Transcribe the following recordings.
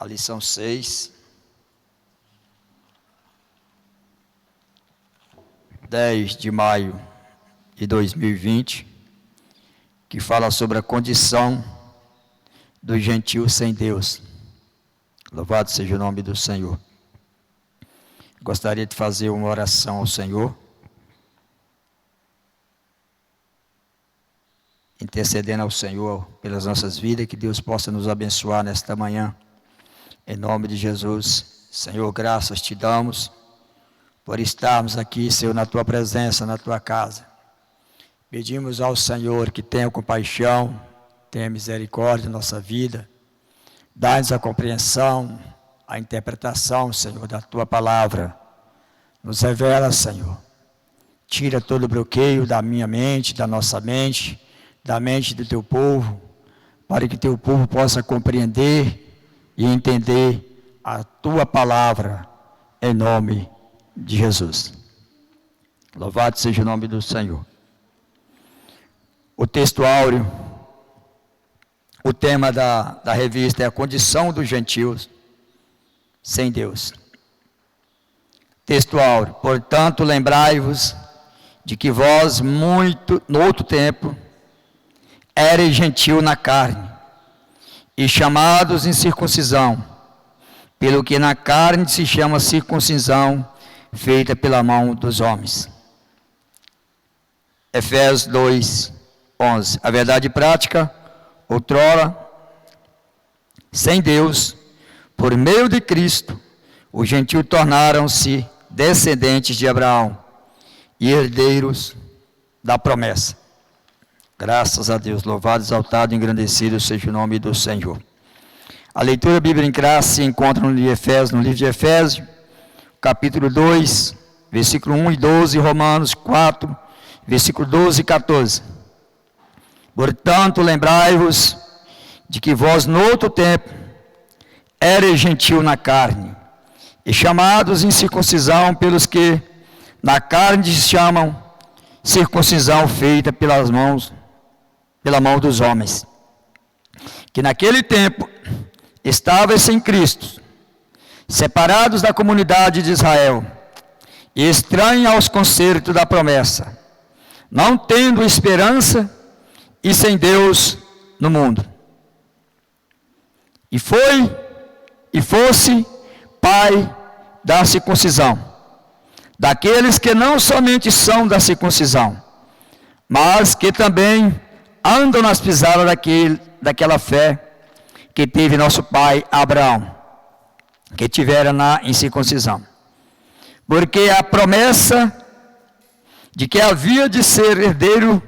a lição 6, 10 de maio de 2020, que fala sobre a condição do gentio sem Deus. Louvado seja o nome do Senhor. Gostaria de fazer uma oração ao Senhor, intercedendo ao Senhor pelas nossas vidas, que Deus possa nos abençoar nesta manhã, em nome de Jesus. Senhor, graças te damos por estarmos aqui, Senhor, na tua presença, na tua casa. Pedimos ao Senhor que tenha compaixão, tenha misericórdia na nossa vida, dá-nos a compreensão, a interpretação, Senhor, da tua palavra. Nos revela, Senhor. Tira todo o bloqueio da minha mente, da nossa mente, da mente do teu povo, para que teu povo possa compreender e entender a tua palavra, em nome de Jesus. Louvado seja o nome do Senhor. O texto áureo, o tema da revista é a condição dos gentios sem Deus. Texto áureo: portanto, lembrai-vos de que vós, no outro tempo, éreis gentio na carne, e chamados em circuncisão, pelo que na carne se chama circuncisão, feita pela mão dos homens. Efésios 2, 11. A verdade prática: outrora, sem Deus, por meio de Cristo, os gentios tornaram-se descendentes de Abraão e herdeiros da promessa. Graças a Deus, louvado, exaltado e engrandecido seja o nome do Senhor. A leitura bíblica em classe se encontra no livro de Efésios, capítulo 2, versículo 1 e 12, Romanos 4, versículo 12 e 14. Portanto, lembrai-vos de que vós, no outro tempo, éreis gentio na carne, e chamados em circuncisão pelos que na carne se chamam circuncisão feita pela mão dos homens, que naquele tempo estavam sem Cristo, separados da comunidade de Israel, e estranhos aos concertos da promessa, não tendo esperança e sem Deus no mundo. E fosse pai da circuncisão, daqueles que não somente são da circuncisão, mas que também andam nas pisadas daquela fé que teve nosso pai Abraão, que tivera na incircuncisão. Porque a promessa de que havia de ser herdeiro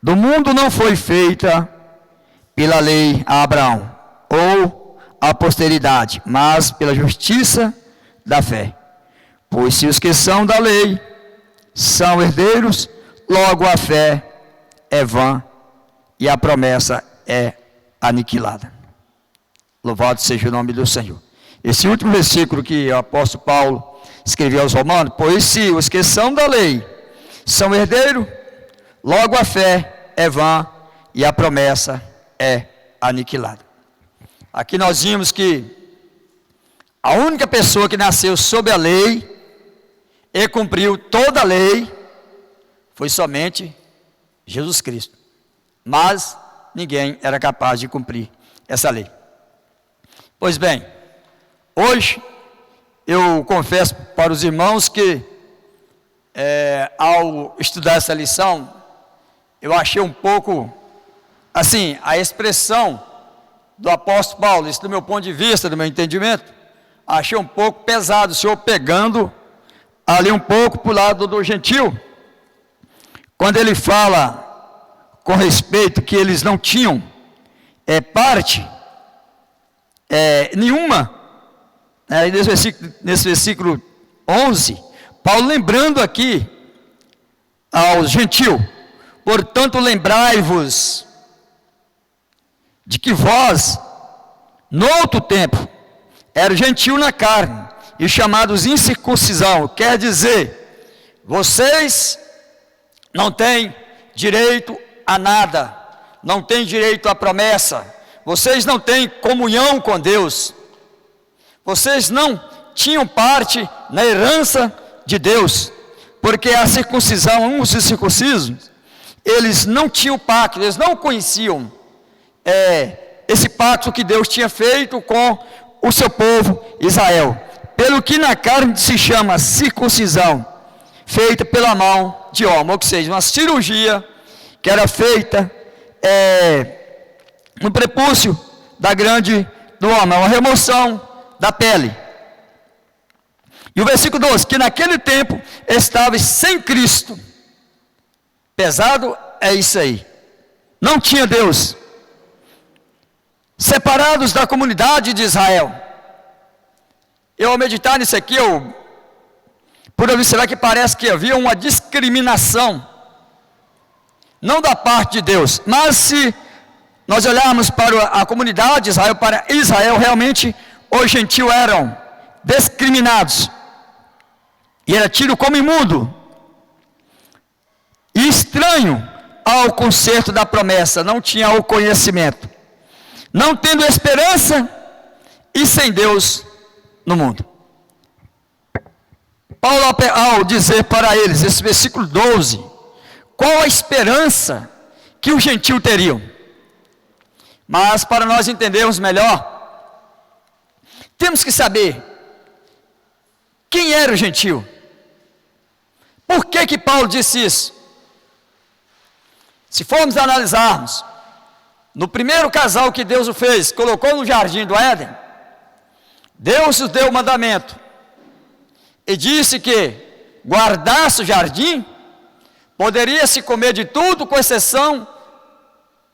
do mundo não foi feita pela lei a Abraão, ou a posteridade, mas pela justiça da fé. Pois se os que são da lei são herdeiros, logo a fé é vã e a promessa é aniquilada. Louvado seja o nome do Senhor. Esse último versículo que o apóstolo Paulo escreveu aos Romanos: pois se os que são da lei são herdeiros, logo a fé é vã e a promessa é aniquilada. Aqui nós vimos que a única pessoa que nasceu sob a lei e cumpriu toda a lei foi somente Jesus Cristo. Mas ninguém era capaz de cumprir essa lei. Pois bem, hoje eu confesso para os irmãos que ao estudar essa lição, eu achei um pouco, assim, a expressão do apóstolo Paulo, isso do meu ponto de vista, do meu entendimento, achei um pouco pesado, o Senhor pegando ali um pouco para o lado do gentio, quando ele fala com respeito que eles não tinham parte nenhuma, nesse versículo 11, Paulo lembrando aqui aos gentios: portanto, lembrai-vos de que vós, no outro tempo, eram gentio na carne, e chamados incircuncisão, quer dizer, vocês não têm direito a nada, não têm direito à promessa, vocês não têm comunhão com Deus, vocês não tinham parte na herança de Deus, porque a circuncisão, os circuncisos, eles não tinham pacto, eles não conheciam esse pacto que Deus tinha feito com o seu povo Israel, pelo que na carne se chama circuncisão, feita pela mão de homem, ou seja, uma cirurgia que era feita no prepúcio do homem, uma remoção da pele. E o versículo 12, que naquele tempo estavais sem Cristo. Pesado é isso aí. Não tinha Deus. Separados da comunidade de Israel. Eu, ao meditar nisso aqui, por observar que parece que havia uma discriminação, não da parte de Deus, mas se nós olharmos para a comunidade de Israel, para Israel, realmente os gentios eram discriminados, e era tido como imundo, e estranho ao conserto da promessa, não tinha o conhecimento, não tendo esperança, e sem Deus no mundo. Paulo, ao dizer para eles, esse versículo 12, qual a esperança que os gentios teriam? Mas para nós entendermos melhor, temos que saber quem era o gentio. Por que Paulo disse isso? Se formos analisarmos, no primeiro casal que Deus o fez, colocou no jardim do Éden, Deus nos deu o mandamento, e disse que guardasse o jardim, poderia se comer de tudo, com exceção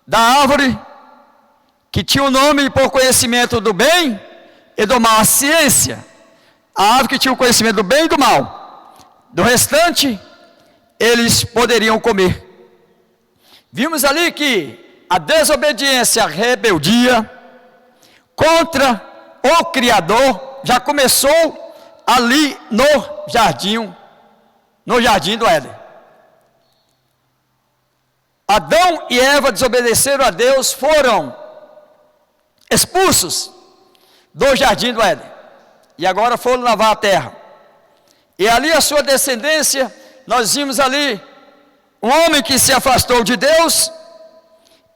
da árvore, que tinha o nome por conhecimento do bem e do mal, a ciência, a árvore que tinha o conhecimento do bem e do mal, do restante, eles poderiam comer. Vimos ali que a desobediência, a rebeldia, contra o Criador, já começou ali no jardim do Éden. Adão e Eva desobedeceram a Deus, foram expulsos do jardim do Éden, e agora foram lavar a terra, e ali a sua descendência, nós vimos ali, um homem que se afastou de Deus,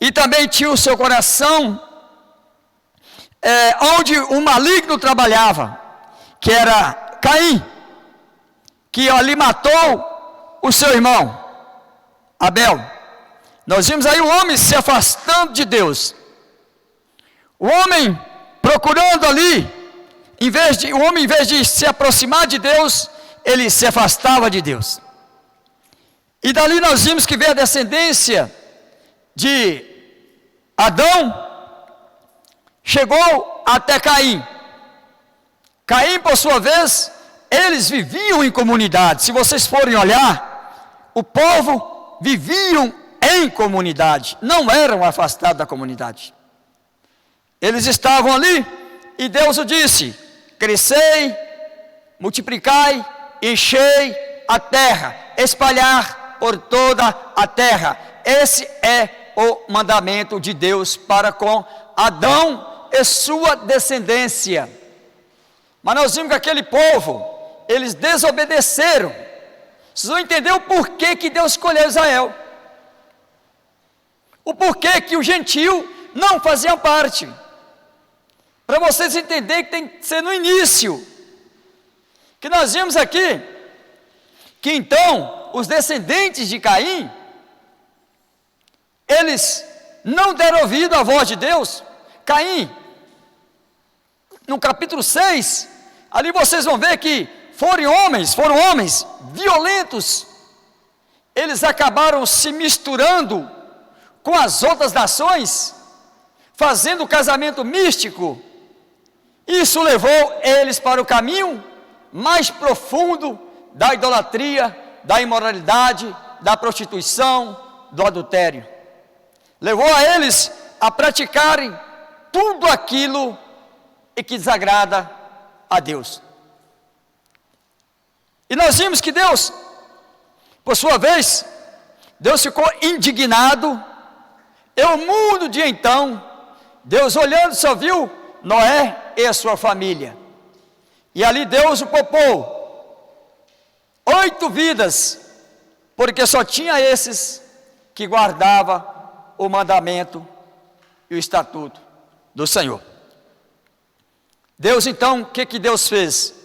e também tinha o seu coração, onde o maligno trabalhava, que era Caim, que ali matou o seu irmão, Abel. Nós vimos aí o homem se afastando de Deus, o homem procurando ali, o homem em vez de se aproximar de Deus, ele se afastava de Deus. E dali nós vimos que veio a descendência de Adão, chegou até Caim. Caim, por sua vez, eles viviam em comunidade. Se vocês forem olhar, o povo viviam em comunidade, não eram afastados da comunidade. Eles estavam ali, e Deus o disse: crescei, multiplicai, enchei a terra, espalhar por toda a terra. Esse é o mandamento de Deus para com Adão e sua descendência. Mas nós vimos que aquele povo, eles desobedeceram. Vocês vão entender o porquê que Deus escolheu Israel, o porquê que o gentio não fazia parte, para vocês entenderem que tem que ser no início, que nós vimos aqui, que então, os descendentes de Caim, eles não deram ouvido à voz de Deus. Caim, no capítulo 6, ali vocês vão ver que foram homens violentos, eles acabaram se misturando com as outras nações, fazendo casamento místico. Isso levou eles para o caminho mais profundo da idolatria, da imoralidade, da prostituição, do adultério. Levou a eles a praticarem tudo aquilo que desagrada a Deus. E nós vimos que Deus, por sua vez, Deus ficou indignado, e o mundo de então Deus olhando só viu Noé e a sua família. E ali Deus o poupou 8 vidas, porque só tinha esses que guardava o mandamento e o estatuto do Senhor. Deus então, o que Deus fez?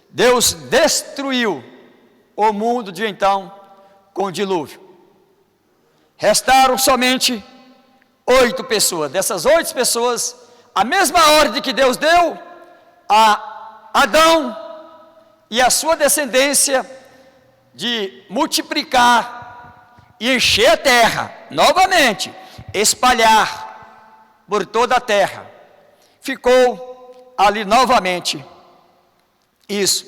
Deus destruiu o mundo de então com o dilúvio. Restaram somente 8 pessoas. Dessas 8 pessoas, a mesma ordem que Deus deu a Adão e a sua descendência de multiplicar e encher a terra, novamente, espalhar por toda a terra. Ficou ali novamente isso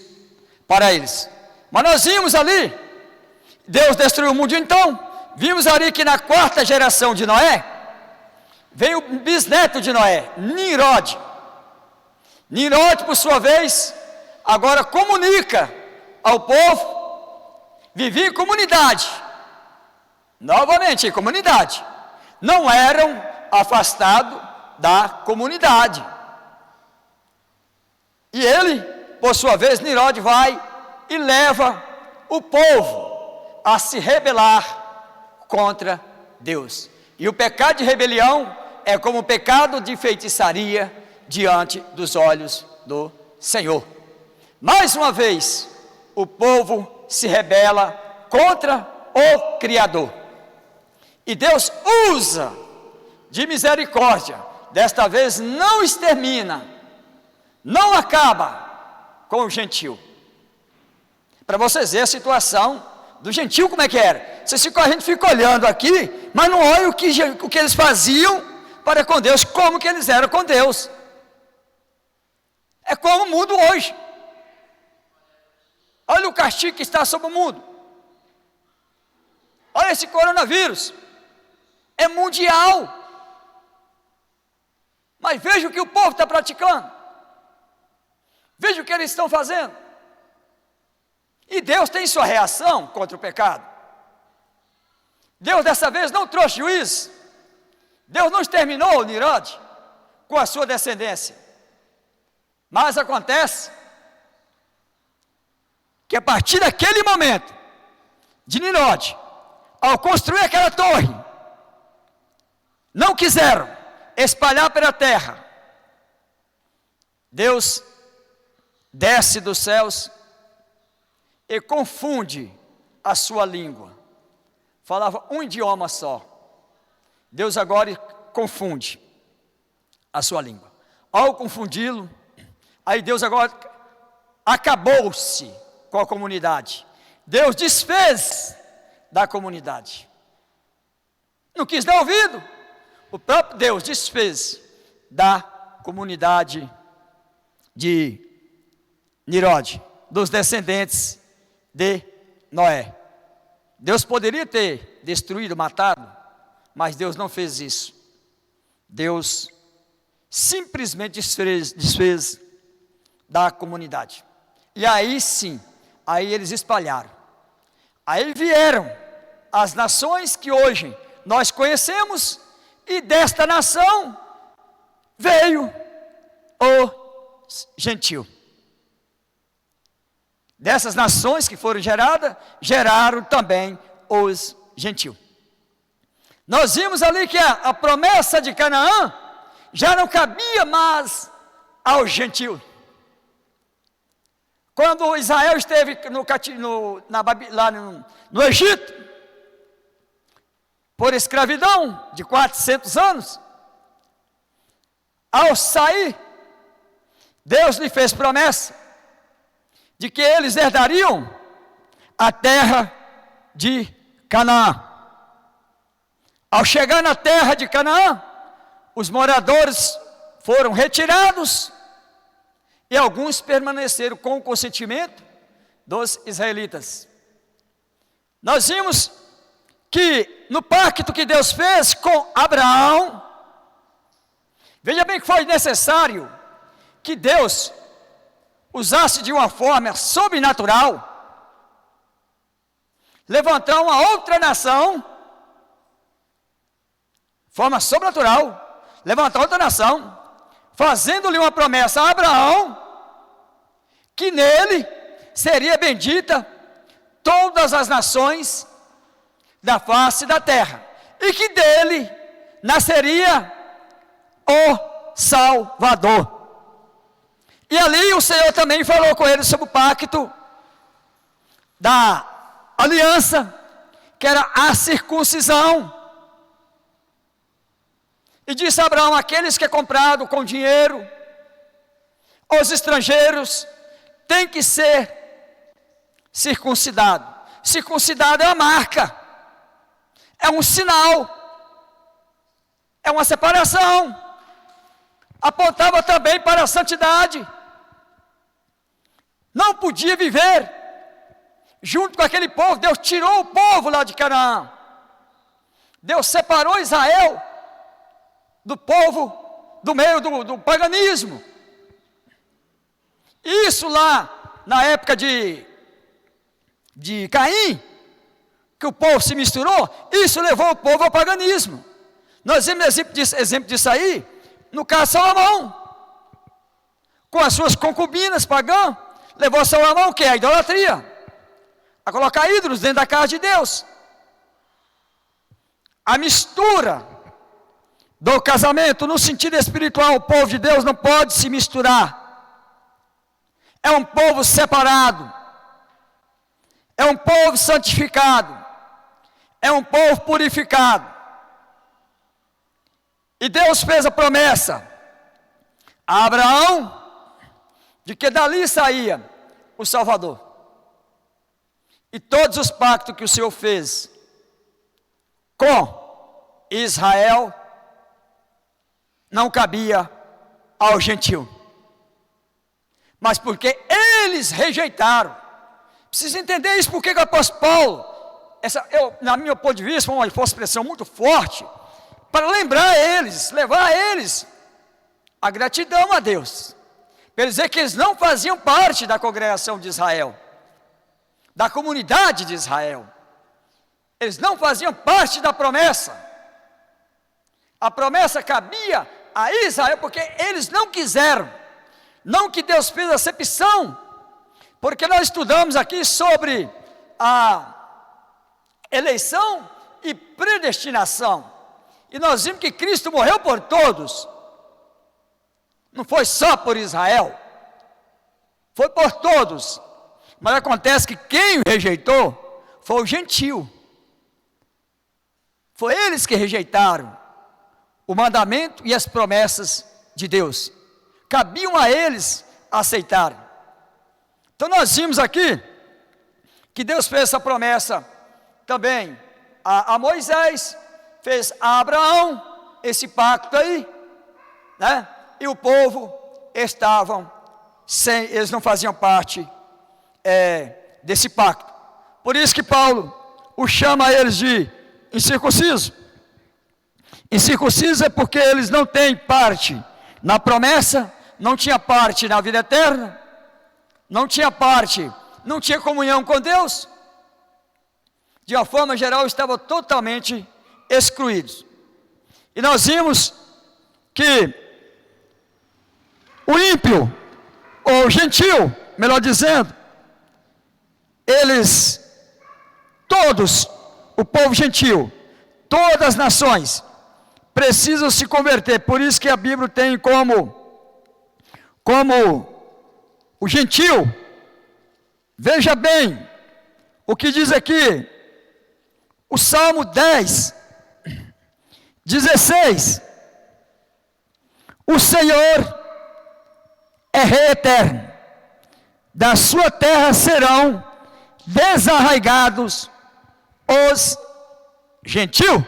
para eles. Mas nós vimos ali, Deus destruiu o mundo então, vimos ali que na 4ª geração de Noé, veio o bisneto de Noé, Nimrod. Nimrod, por sua vez, agora comunica ao povo, vivia em comunidade, novamente em comunidade, não eram afastados da comunidade. E ele, por sua vez, Nimrod vai e leva o povo a se rebelar contra Deus. E o pecado de rebelião é como o pecado de feitiçaria diante dos olhos do Senhor. Mais uma vez, o povo se rebela contra o Criador. E Deus usa de misericórdia, desta vez não extermina, não acaba com o gentil. Para vocês verem a situação do gentil como é que era. A gente fica olhando aqui, mas não olha o que eles faziam para com Deus, como que eles eram com Deus. É como o mundo hoje. Olha o castigo que está sobre o mundo. Olha esse coronavírus. É mundial. Mas veja o que o povo está praticando. Veja o que eles estão fazendo. E Deus tem sua reação contra o pecado. Deus dessa vez não trouxe juízo. Deus não exterminou o Nimrod com a sua descendência. Mas acontece que a partir daquele momento de Nimrod, ao construir aquela torre, não quiseram espalhar pela terra. Deus desce dos céus e confunde a sua língua. Falava um idioma só. Deus agora confunde a sua língua. Ao confundi-lo, aí Deus agora acabou-se com a comunidade. Deus desfez da comunidade. Não quis dar ouvido. O próprio Deus desfez da comunidade de Nimrod, dos descendentes de Noé. Deus poderia ter destruído, matado, mas Deus não fez isso. Deus simplesmente desfez da comunidade. E aí sim, aí eles espalharam. Aí vieram as nações que hoje nós conhecemos, e desta nação veio o gentil. Dessas nações que foram geradas, geraram também os gentios. Nós vimos ali que a promessa de Canaã já não cabia mais ao gentil. Quando Israel esteve lá no Egito, por escravidão de 400 anos, ao sair, Deus lhe fez promessa de que eles herdariam a terra de Canaã. Ao chegar na terra de Canaã, os moradores foram retirados e alguns permaneceram com o consentimento dos israelitas. Nós vimos que no pacto que Deus fez com Abraão, veja bem que foi necessário que Deus usasse de uma forma sobrenatural, levantar uma outra nação, forma sobrenatural, levantar outra nação, fazendo-lhe uma promessa a Abraão, que nele seria bendita todas as nações da face da terra, e que dele nasceria o Salvador. E ali o Senhor também falou com ele sobre o pacto da aliança, que era a circuncisão. E disse a Abraão: aqueles que é comprado com dinheiro, os estrangeiros, tem que ser circuncidado. Circuncidado é uma marca, é um sinal, é uma separação. Apontava também para a santidade. Não podia viver junto com aquele povo. Deus tirou o povo lá de Canaã. Deus separou Israel do povo, do meio do paganismo. Isso lá na época de Caim, que o povo se misturou, isso levou o povo ao paganismo. Nós vemos exemplo disso aí no caso de Salomão, com as suas concubinas pagãs. Levou Salomão o que? A idolatria, a colocar ídolos dentro da casa de Deus. A mistura do casamento no sentido espiritual, o povo de Deus não pode se misturar. É um povo separado, é um povo santificado, é um povo purificado. E Deus fez a promessa a Abraão de que dali saía o Salvador. E todos os pactos que o Senhor fez com Israel não cabia ao gentil, mas porque eles rejeitaram. Precisa entender isso. Porque o apóstolo Paulo, na minha ponto de vista, foi uma expressão muito forte, para lembrar eles, levar eles a gratidão a Deus, para dizer que eles não faziam parte da congregação de Israel, da comunidade de Israel. Eles não faziam parte da promessa. A promessa cabia a Israel, porque eles não quiseram. Não que Deus fez acepção, porque nós estudamos aqui sobre a eleição e predestinação, e nós vimos que Cristo morreu por todos. Não foi só por Israel, foi por todos. Mas acontece que quem o rejeitou foi o gentil. Foi eles que rejeitaram o mandamento e as promessas de Deus. Cabiam a eles aceitarem. Então nós vimos aqui que Deus fez essa promessa também a Moisés, fez a Abraão esse pacto aí, né? E o povo estavam sem, eles não faziam parte desse pacto. Por isso que Paulo o chama eles de incircunciso. Incircunciso é porque eles não têm parte na promessa, não tinha parte na vida eterna, não tinha parte, não tinha comunhão com Deus. De uma forma geral, estavam totalmente excluídos. E nós vimos que o ímpio, ou o gentil, melhor dizendo, eles, todos, o povo gentil, todas as nações, precisam se converter. Por isso que a Bíblia tem como o gentil. Veja bem o que diz aqui, o Salmo 10, 16. O Senhor é rei eterno, da sua terra serão desarraigados os gentios.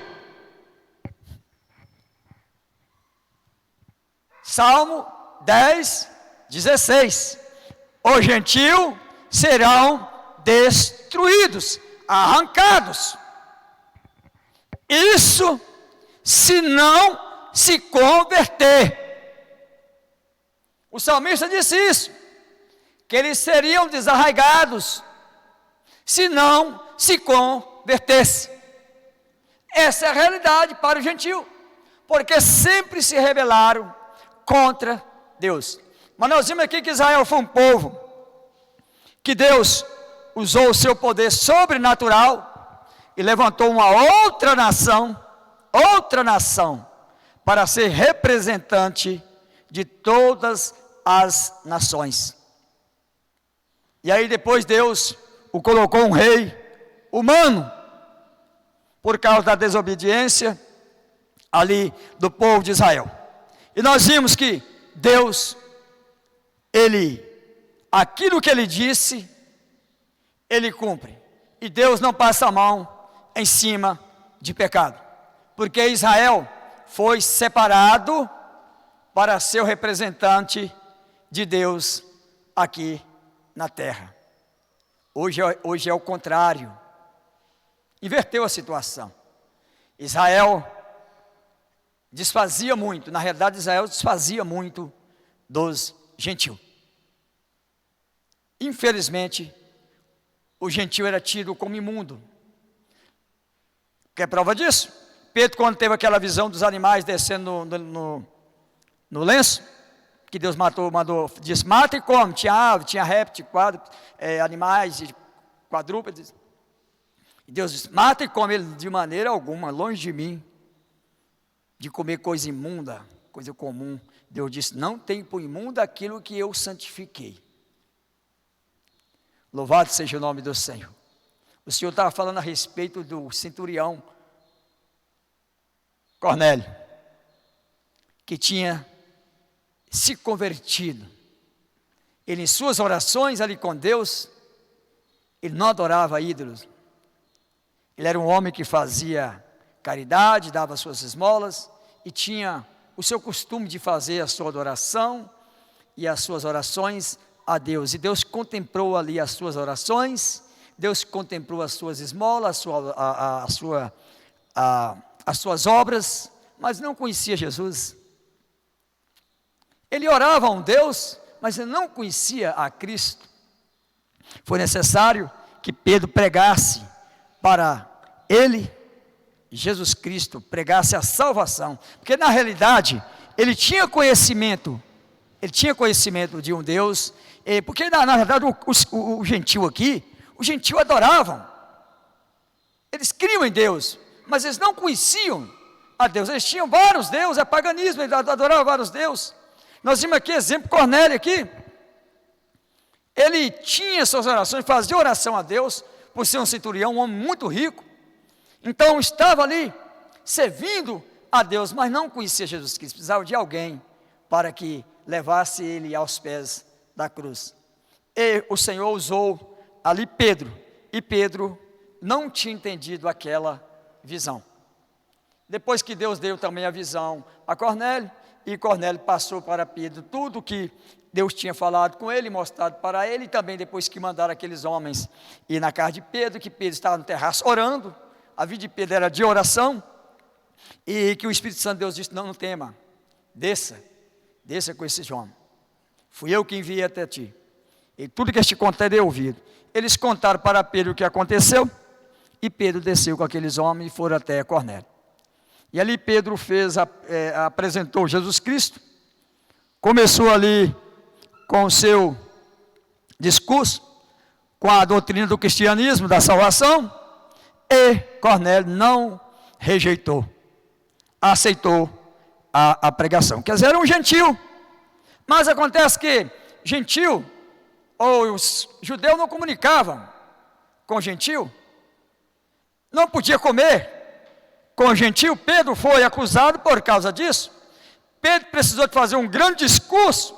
Salmo 10, 16. Os gentios serão destruídos, arrancados. Isso se não se converter. O salmista disse isso, que eles seriam desarraigados se não se convertesse. Essa é a realidade para o gentil, porque sempre se rebelaram contra Deus. Mas nós vimos aqui que Israel foi um povo que Deus usou o seu poder sobrenatural e levantou uma outra nação, para ser representante de todas as nações. E aí depois Deus o colocou um rei humano, por causa da desobediência ali do povo de Israel. E nós vimos que Deus, aquilo que Ele disse, Ele cumpre. E Deus não passa a mão em cima de pecado, porque Israel foi separado para ser o representante de Deus aqui na terra. Hoje é o contrário. Inverteu a situação. Israel desfazia muito, na realidade Israel desfazia muito dos gentios. Infelizmente, o gentio era tido como imundo. Quer prova disso? Pedro, quando teve aquela visão dos animais descendo no lenço, que Deus disse, mata e come. Tinha ave, tinha réptil, animais, quadrúpedes. E Deus disse, mata e come. Ele, de maneira alguma, longe de mim, de comer coisa imunda, coisa comum. Deus disse, não tem por imundo aquilo que eu santifiquei. Louvado seja o nome do Senhor. O Senhor estava falando a respeito do centurião Cornélio, que tinha se convertido. Ele, em suas orações ali com Deus, ele não adorava ídolos. Ele era um homem que fazia caridade, dava suas esmolas e tinha o seu costume de fazer a sua adoração e as suas orações a Deus. E Deus contemplou ali as suas orações, Deus contemplou as suas esmolas, as suas obras, mas não conhecia Jesus. Ele orava a um Deus, mas ele não conhecia a Cristo. Foi necessário que Pedro pregasse para ele, Jesus Cristo, pregasse a salvação, porque na realidade ele tinha conhecimento de um Deus, porque na verdade o gentil aqui, os gentios adoravam, eles criam em Deus, mas eles não conheciam a Deus, eles tinham vários deuses, é paganismo, eles adoravam vários deuses. Nós vimos aqui, exemplo, Cornélio aqui, ele tinha suas orações, fazia oração a Deus, por ser um centurião, um homem muito rico, então estava ali, servindo a Deus, mas não conhecia Jesus Cristo, precisava de alguém, para que levasse ele aos pés da cruz. E o Senhor usou ali Pedro, e Pedro não tinha entendido aquela visão. Depois que Deus deu também a visão a Cornélio, e Cornélio passou para Pedro tudo que Deus tinha falado com ele, mostrado para ele, e também depois que mandaram aqueles homens ir na casa de Pedro, que Pedro estava no terraço orando, a vida de Pedro era de oração, e que o Espírito Santo de Deus disse, não tema, desça com esses homens, fui eu que enviei até ti, e tudo que te contei deu ouvido. Eles contaram para Pedro o que aconteceu, e Pedro desceu com aqueles homens e foram até Cornélio. E ali Pedro apresentou Jesus Cristo, começou ali com o seu discurso, com a doutrina do cristianismo, da salvação, e Cornélio não rejeitou, aceitou a pregação. Quer dizer, era um gentil, mas acontece que gentil, ou os judeus não comunicavam com gentil, não podia comer com gentil. Pedro foi acusado por causa disso. Pedro precisou de fazer um grande discurso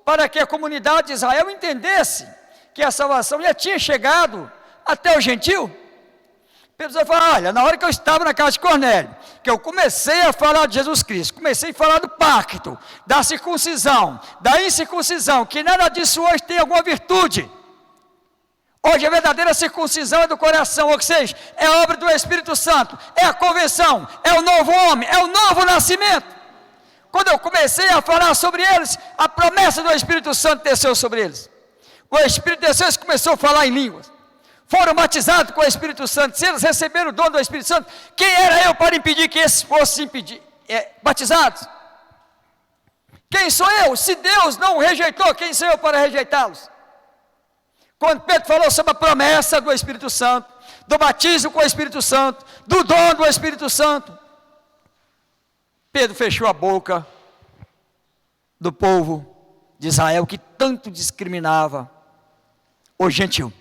para que a comunidade de Israel entendesse que a salvação já tinha chegado até o gentil. Pedro falou, olha, na hora que eu estava na casa de Cornélio, que eu comecei a falar de Jesus Cristo, comecei a falar do pacto, da circuncisão, da incircuncisão, que nada disso hoje tem alguma virtude. Hoje a verdadeira circuncisão é do coração, ou seja, é a obra do Espírito Santo, é a conversão, é o novo homem, é o novo nascimento. Quando eu comecei a falar sobre eles, a promessa do Espírito Santo desceu sobre eles. O Espírito desceu e começou a falar em línguas. Foram batizados com o Espírito Santo. Se eles receberam o dom do Espírito Santo, quem era eu para impedir que esses fossem batizados. Quem sou eu? Se Deus não o rejeitou, quem sou eu para rejeitá-los? Quando Pedro falou sobre a promessa do Espírito Santo, do batismo com o Espírito Santo, do dom do Espírito Santo, Pedro fechou a boca do povo de Israel, que tanto discriminava o gentil.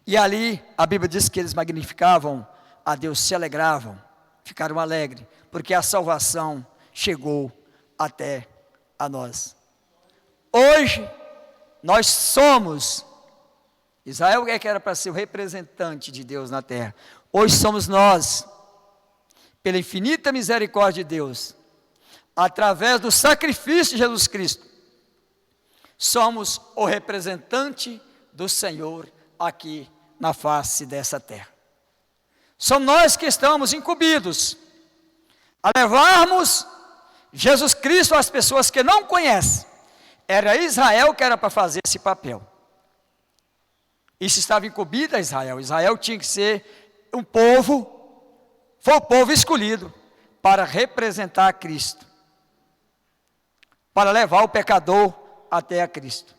E ali a Bíblia diz que eles magnificavam a Deus, se alegravam, ficaram alegres, porque a salvação chegou até a nós. Hoje nós somos, Israel é que era para ser o representante de Deus na terra, hoje somos nós, pela infinita misericórdia de Deus, através do sacrifício de Jesus Cristo, somos o representante do Senhor aqui na face dessa terra. Somos nós que estamos incumbidos a levarmos Jesus Cristo às pessoas que não conhecem. Era Israel que era para fazer esse papel. Isso estava incumbido a Israel. Israel tinha que ser um povo, foi o povo escolhido para representar Cristo, para levar o pecador até a Cristo.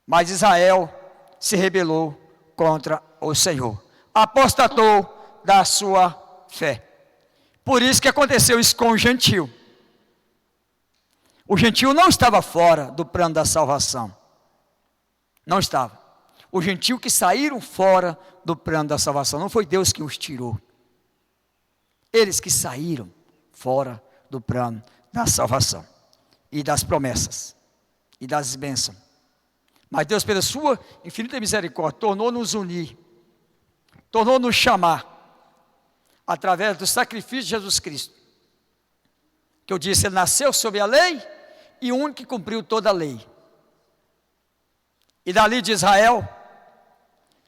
Mas Israel se rebelou contra o Senhor, apostatou da sua fé. Por isso que aconteceu isso com o gentil. O gentil não estava fora do plano da salvação. Não estava. Os gentios que saíram fora do plano da salvação, não foi Deus que os tirou. Eles que saíram fora do plano da salvação e das promessas e das bênçãos. Mas Deus, pela sua infinita misericórdia, tornou-nos unir, tornou-nos chamar, através do sacrifício de Jesus Cristo. Que eu disse, ele nasceu sob a lei e o único que cumpriu toda a lei. E dali de Israel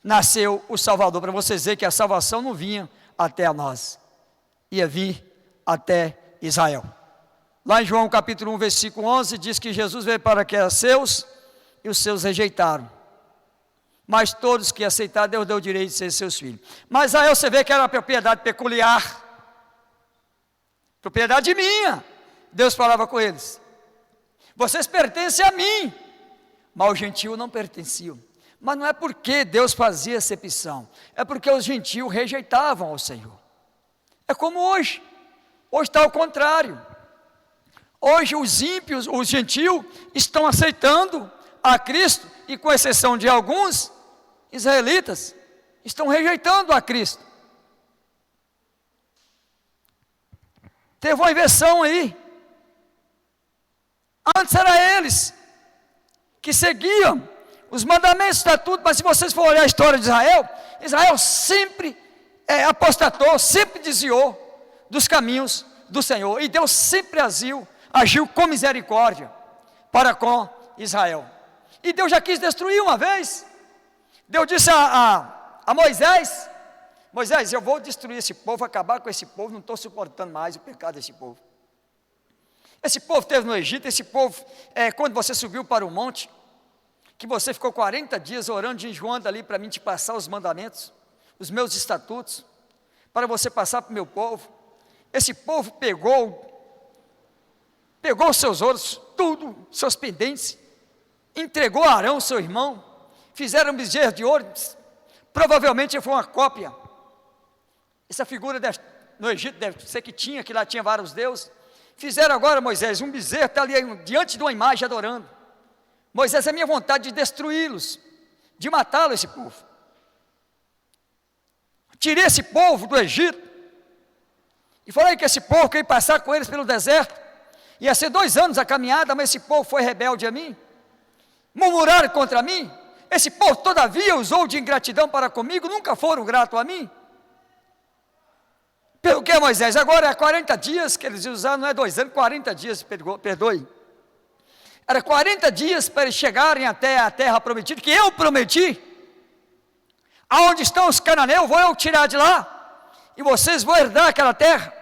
nasceu o Salvador, para vocês verem que a salvação não vinha até a nós, ia vir até Israel. Lá em João capítulo 1, versículo 11, diz que Jesus veio para que era seus, e os seus rejeitaram. Mas todos que aceitaram, Deus deu o direito de ser seus filhos. Mas aí você vê que era uma propriedade peculiar, propriedade minha. Deus falava com eles, vocês pertencem a mim, mas os gentios não pertenciam. Mas não é porque Deus fazia acepção, é porque os gentios rejeitavam ao Senhor. É como hoje está ao contrário. Hoje os ímpios, os gentios, estão aceitando a Cristo, e com exceção de alguns israelitas, estão rejeitando a Cristo. Teve uma inversão aí. Antes era eles que seguiam os mandamentos, estatutos, mas se vocês forem olhar a história de Israel, Israel sempre apostatou, sempre desviou dos caminhos do Senhor, e Deus sempre agiu com misericórdia para com Israel. E Deus já quis destruir uma vez. Deus disse a Moisés, Moisés, eu vou destruir esse povo, acabar com esse povo, não estou suportando mais o pecado desse povo. Esse povo esteve no Egito, esse povo, quando você subiu para o monte, que você ficou 40 dias orando, jejuando ali para mim te passar os mandamentos, os meus estatutos, para você passar para o meu povo. Esse povo pegou os seus ouros, tudo, seus pendentes, entregou a Arão, seu irmão, fizeram um bezerro de ouro, provavelmente foi uma cópia. Essa figura no Egito deve ser que lá tinha vários deuses. Fizeram agora, Moisés, um bezerro, está ali diante de uma imagem adorando. Moisés, é minha vontade de destruí-los, de matá-los, esse povo. Tirei esse povo do Egito, e falei que esse povo que ia passar com eles pelo deserto, ia ser 2 anos a caminhada, mas esse povo foi rebelde a mim, murmuraram contra mim, esse povo todavia usou de ingratidão para comigo, nunca foram gratos a mim. Pelo que, Moisés? Agora é 40 dias que eles usaram, não é 2 anos, 40 dias, perdoe. Era 40 dias para eles chegarem até a terra prometida, que eu prometi. Aonde estão os cananeus, vou eu tirar de lá, e vocês vão herdar aquela terra,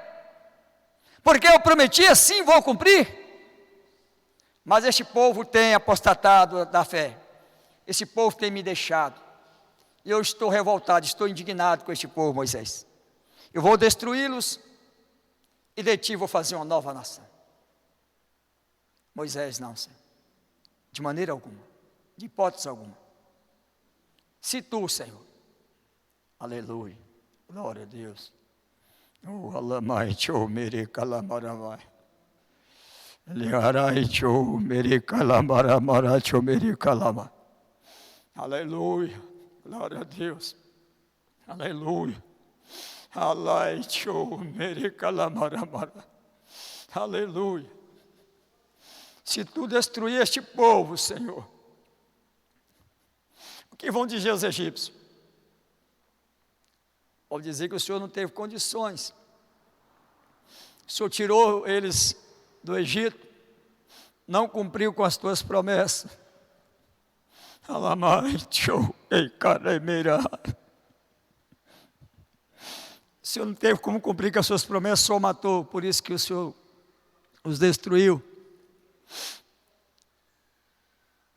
porque eu prometi, assim vou cumprir. Mas este povo tem apostatado da fé, esse povo tem me deixado, e eu estou revoltado, estou indignado com este povo, Moisés. Eu vou destruí-los, e de ti vou fazer uma nova nação. Moisés, não, Senhor, de maneira alguma, de hipótese alguma. Se tu, Senhor, aleluia, glória a Deus, oh, alamai, tchou, mere, calamaramai, liarai, tchou, mere, calamaramara, tchou, mere, calama, aleluia, glória a Deus, aleluia, alai, tchou, mere, calamaramara, aleluia. Se tu destruir este povo, Senhor, o que vão dizer os egípcios? Vão dizer que o Senhor não teve condições. O Senhor tirou eles do Egito, não cumpriu com as tuas promessas. O Senhor não teve como cumprir com as suas promessas, só matou, por isso que o Senhor os destruiu.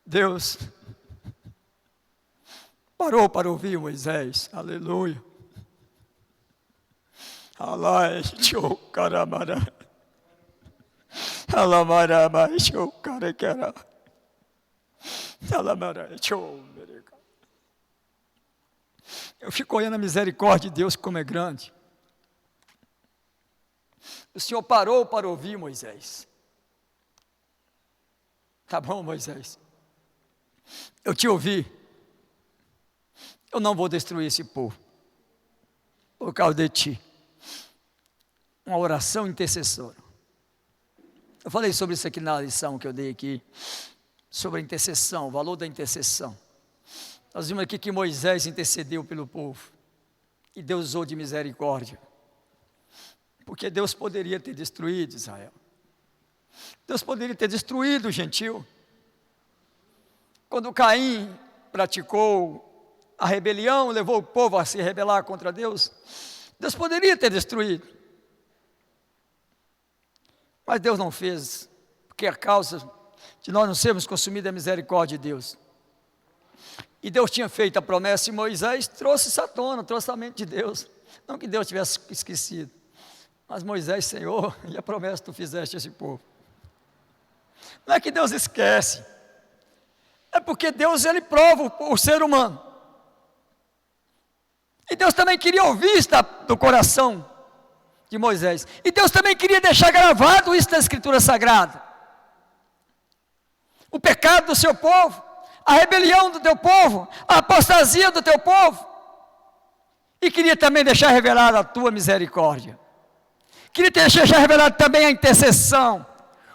Deus parou para ouvir Moisés, aleluia. Alai, tchou, caramara. Alamarama, tchou, carequera. Alamara, tchou, mereca. Eu fico olhando a misericórdia de Deus como é grande. O Senhor parou para ouvir Moisés. Tá bom, Moisés, eu te ouvi. Eu não vou destruir esse povo por causa de ti. Uma oração intercessora. Eu falei sobre isso aqui na lição que eu dei aqui, sobre a intercessão, o valor da intercessão. Nós vimos aqui que Moisés intercedeu pelo povo, e Deus usou de misericórdia, porque Deus poderia ter destruído Israel. Deus poderia ter destruído o gentil. Quando Caim praticou a rebelião, levou o povo a se rebelar contra Deus, Deus poderia ter destruído. Mas Deus não fez, porque a causa de nós não sermos consumidos é a misericórdia de Deus. E Deus tinha feito a promessa e Moisés trouxe isso à tona, trouxe a mente de Deus. Não que Deus tivesse esquecido, mas Moisés, Senhor, e a promessa que tu fizeste a esse povo. Não é que Deus esquece, é porque Deus, ele prova o ser humano. E Deus também queria ouvir isso do coração de Moisés. E Deus também queria deixar gravado isso na Escritura Sagrada. O pecado do seu povo, a rebelião do teu povo, a apostasia do teu povo. E queria também deixar revelada a tua misericórdia. Queria deixar revelado também a intercessão,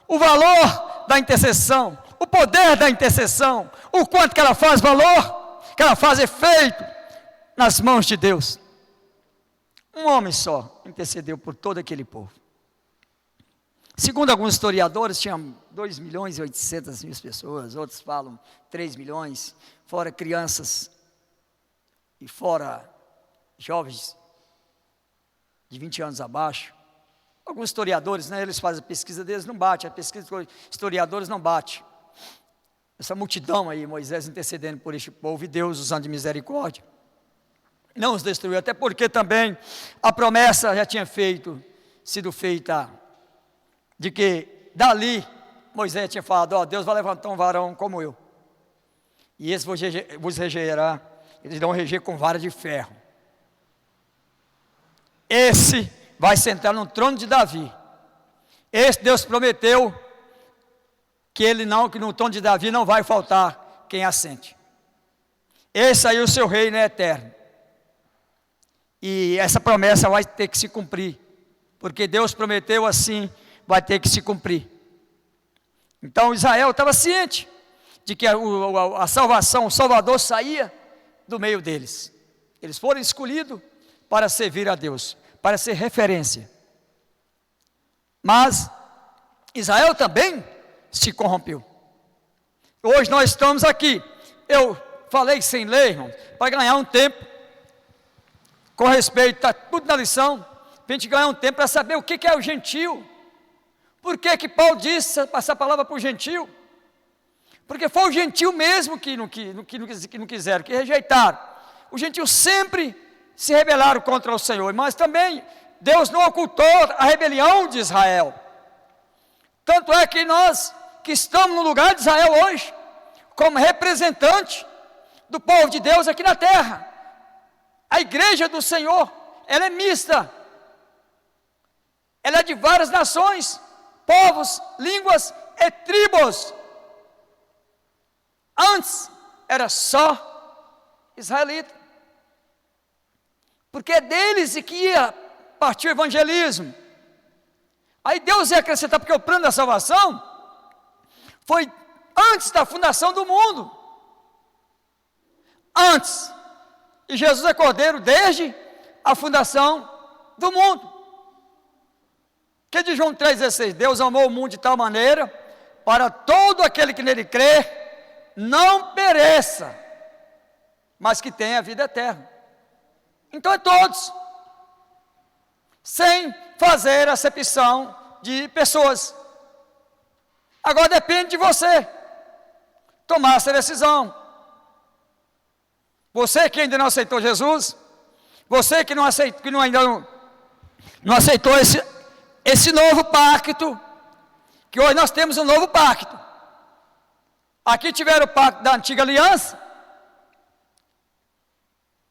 o valor da intercessão, o poder da intercessão, o quanto que ela faz valor, que ela faz efeito nas mãos de Deus. Um homem só intercedeu por todo aquele povo. Segundo alguns historiadores, tinham 2.800.000 pessoas, outros falam 3 milhões, fora crianças e fora jovens de 20 anos abaixo. Alguns historiadores, né, eles fazem a pesquisa deles, não bate, a pesquisa dos historiadores não bate. Essa multidão aí, Moisés intercedendo por este povo e Deus usando de misericórdia, não os destruiu, até porque também a promessa já tinha sido feita, de que dali Moisés tinha falado, ó, Deus vai levantar um varão como eu, e esse vos regerá, eles vão reger com vara de ferro. Esse vai sentar no trono de Davi. Esse Deus prometeu que no trono de Davi não vai faltar quem assente. Esse aí o seu reino é eterno. E essa promessa vai ter que se cumprir, porque Deus prometeu assim, vai ter que se cumprir. Então Israel estava ciente de que a salvação, o Salvador saía do meio deles. Eles foram escolhidos para servir a Deus, para ser referência. Mas Israel também se corrompeu. Hoje nós estamos aqui, eu falei sem ler, irmão, para ganhar um tempo, com respeito, está tudo na lição, para a gente ganhar um tempo para saber o que é o gentil. Por que Paulo disse essa palavra para o gentil? Porque foi o gentil mesmo que não quiseram, que rejeitaram. Os gentios sempre se rebelaram contra o Senhor, mas também Deus não ocultou a rebelião de Israel. Tanto é que nós, que estamos no lugar de Israel hoje, como representante do povo de Deus aqui na terra, a igreja do Senhor, ela é mista. Ela é de várias nações, povos, línguas e tribos. Antes era só israelita, porque é deles que ia partir o evangelismo. Aí Deus ia acrescentar, porque o plano da salvação foi antes da fundação do mundo. Antes. E Jesus é Cordeiro desde a fundação do mundo. Que de João 3,16, Deus amou o mundo de tal maneira, para todo aquele que nele crê, não pereça, mas que tenha a vida eterna. Então é todos, sem fazer acepção de pessoas. Agora depende de você tomar essa decisão. Você que ainda não aceitou Jesus, você que ainda não aceitou esse novo pacto, que hoje nós temos um novo pacto. Aqui tiveram o pacto da antiga aliança,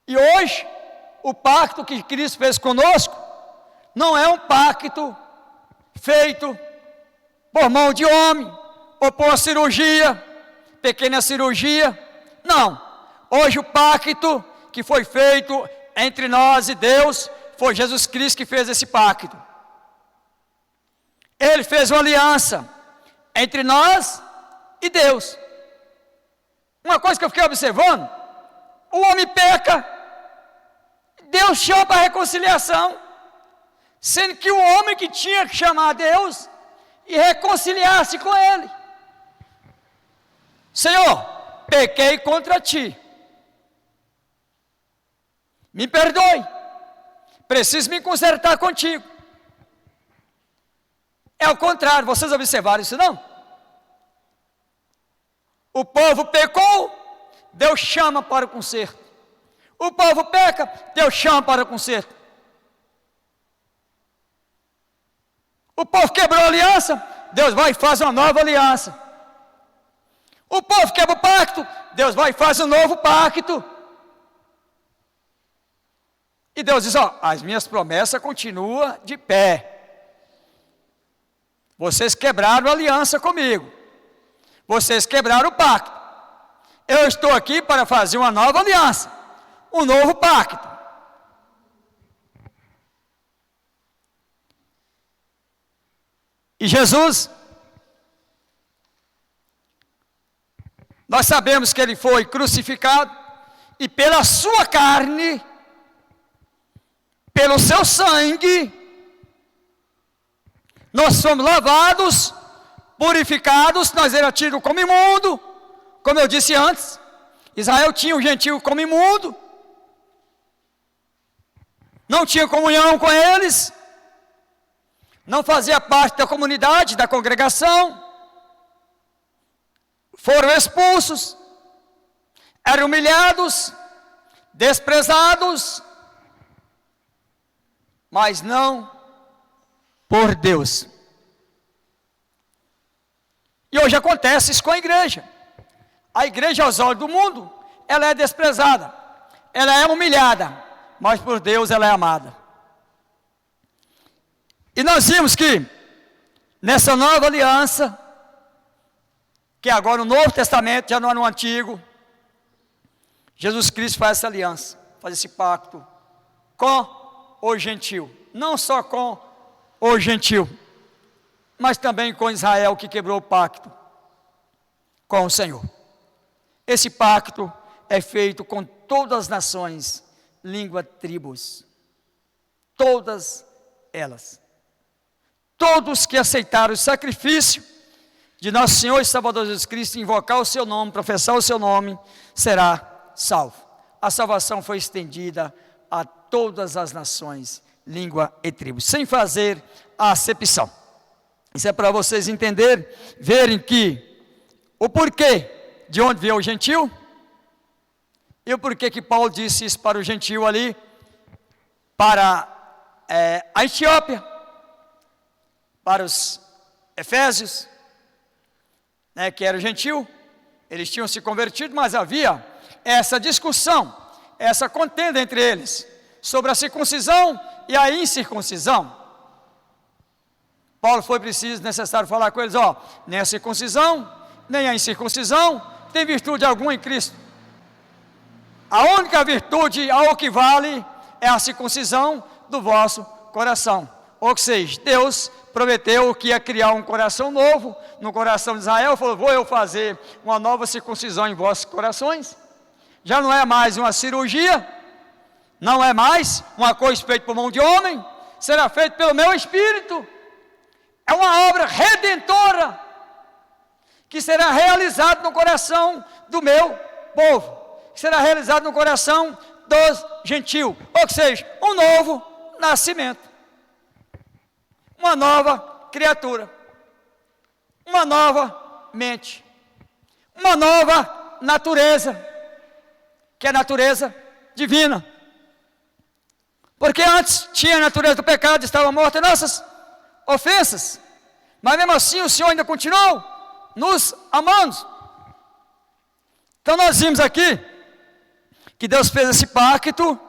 e hoje o pacto que Cristo fez conosco não é um pacto feito por mão de homem, ou por cirurgia, pequena cirurgia. Não, hoje o pacto que foi feito entre nós e Deus, foi Jesus Cristo que fez esse pacto. Ele fez uma aliança entre nós e Deus. Uma coisa que eu fiquei observando, o homem peca, Deus chama para reconciliação, sendo que o homem que tinha que chamar a Deus e reconciliar-se com Ele. Senhor, pequei contra Ti, me perdoe, preciso me consertar contigo. É o contrário, vocês observaram isso não? O povo pecou, Deus chama para o conserto. O povo peca, Deus chama para o conserto. O povo quebrou a aliança, Deus vai e faz uma nova aliança. O povo quebra o pacto, Deus vai e faz um novo pacto. E Deus diz, as minhas promessas continuam de pé. Vocês quebraram a aliança comigo. Vocês quebraram o pacto. Eu estou aqui para fazer uma nova aliança. Um novo pacto. E Jesus, nós sabemos que Ele foi crucificado, e pela sua carne, pelo seu sangue, nós fomos lavados, purificados, nós éramos tidos como imundo, como eu disse antes. Israel tinha o gentio como imundo, não tinha comunhão com eles, não fazia parte da comunidade, da congregação, foram expulsos, eram humilhados, desprezados, mas não por Deus. E hoje acontece isso com a igreja. A igreja aos olhos do mundo, ela é desprezada, ela é humilhada, mas por Deus ela é amada. E nós vimos que nessa nova aliança, que agora no Novo Testamento, já não é no Antigo, Jesus Cristo faz essa aliança, faz esse pacto com o gentil, não só com o gentil, mas também com Israel, que quebrou o pacto com o Senhor. Esse pacto é feito com todas as nações, língua, tribos, todas elas. Todos que aceitaram o sacrifício de nosso Senhor e Salvador Jesus Cristo, invocar o seu nome, professar o seu nome, será salvo. A salvação foi estendida a todas as nações, língua e tribos, sem fazer a acepção. Isso é para vocês entenderem, verem que o porquê de onde veio o gentil, e o porquê que Paulo disse isso para o gentil ali, para a Etiópia, para os efésios, né, que era gentil. Eles tinham se convertido, mas havia essa discussão, essa contenda entre eles, sobre a circuncisão e a incircuncisão. Paulo foi necessário falar com eles, nem a circuncisão, nem a incircuncisão tem virtude alguma em Cristo. A única virtude ao que vale é a circuncisão do vosso coração. Ou seja, Deus prometeu que ia criar um coração novo no coração de Israel. Falou, vou eu fazer uma nova circuncisão em vossos corações. Já não é mais uma cirurgia, não é mais uma coisa feita por mão de homem, será feita pelo meu Espírito. É uma obra redentora que será realizada no coração do meu povo, que será realizada no coração dos gentios. Ou seja, um novo nascimento, uma nova criatura, uma nova mente, uma nova natureza, que é a natureza divina. Porque antes tinha a natureza do pecado, estava morta em nossas ofensas, mas mesmo assim o Senhor ainda continuou nos amando. Então nós vimos aqui que Deus fez esse pacto,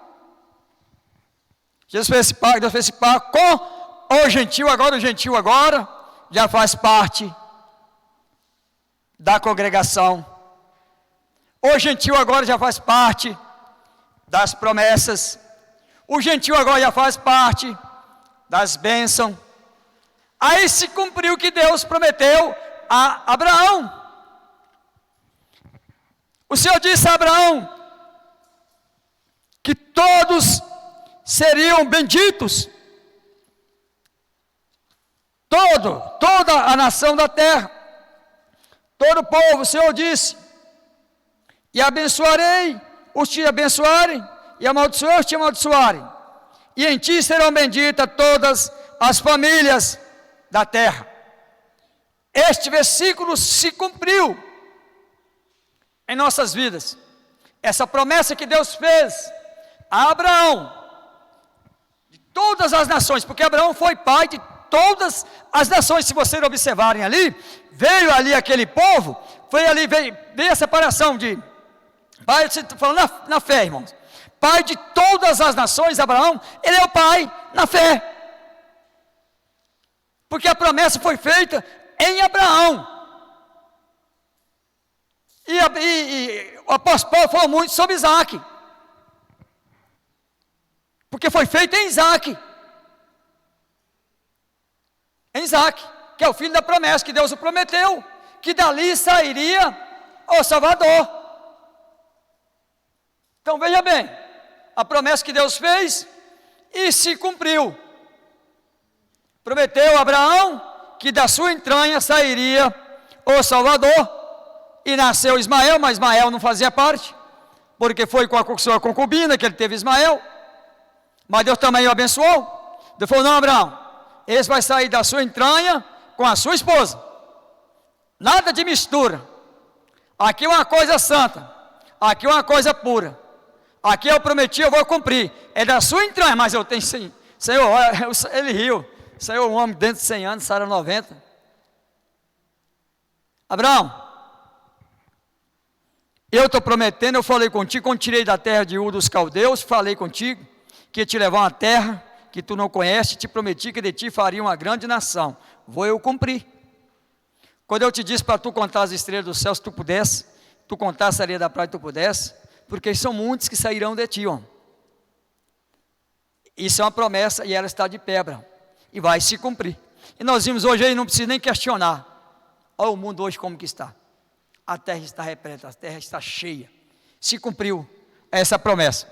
Deus fez esse pacto com o gentil agora já faz parte da congregação. O gentil agora já faz parte das promessas. O gentil agora já faz parte das bênçãos. Aí se cumpriu o que Deus prometeu a Abraão. O Senhor disse a Abraão que todos seriam benditos. Toda a nação da terra, todo o povo, o Senhor disse, e abençoarei os que te abençoarem, e amaldiçoarei os que te amaldiçoarem, e em ti serão benditas todas as famílias da terra. Este versículo se cumpriu em nossas vidas. Essa promessa que Deus fez a Abraão, de todas as nações, porque Abraão foi pai de todas as nações. Se vocês observarem ali, veio ali aquele povo, veio a separação de pai, falando na fé, irmãos, pai de todas as nações. Abraão, ele é o pai na fé, porque a promessa foi feita em Abraão. E o apóstolo Paulo falou muito sobre Isaac, porque foi feito em Isaac, que é o filho da promessa, que Deus o prometeu, que dali sairia o Salvador. Então veja bem, a promessa que Deus fez e se cumpriu. Prometeu a Abraão que da sua entranha sairia o Salvador, e nasceu Ismael, mas Ismael não fazia parte, porque foi com a sua concubina que ele teve Ismael, mas Deus também o abençoou. Deus falou, não, Abraão, esse vai sair da sua entranha com a sua esposa, nada de mistura, aqui é uma coisa santa, aqui é uma coisa pura, aqui eu prometi, eu vou cumprir, é da sua entranha, mas eu tenho sim. Senhor, ele riu, Senhor, um homem dentro de 100 anos, Sara 90, Abraão, eu estou prometendo, eu falei contigo, quando tirei da terra de Ur dos caldeus, falei contigo, que ia te levar a uma terra que tu não conheces, te prometi que de ti faria uma grande nação, vou eu cumprir. Quando eu te disse para tu contar as estrelas do céu, se tu pudesse, tu contasse a areia da praia, se tu pudesse, porque são muitos que sairão de ti, ó. Isso é uma promessa e ela está de pé, Abraão, e vai se cumprir. E nós vimos hoje aí, não precisa nem questionar, olha o mundo hoje como que está, a terra está repleta, a terra está cheia, se cumpriu essa promessa,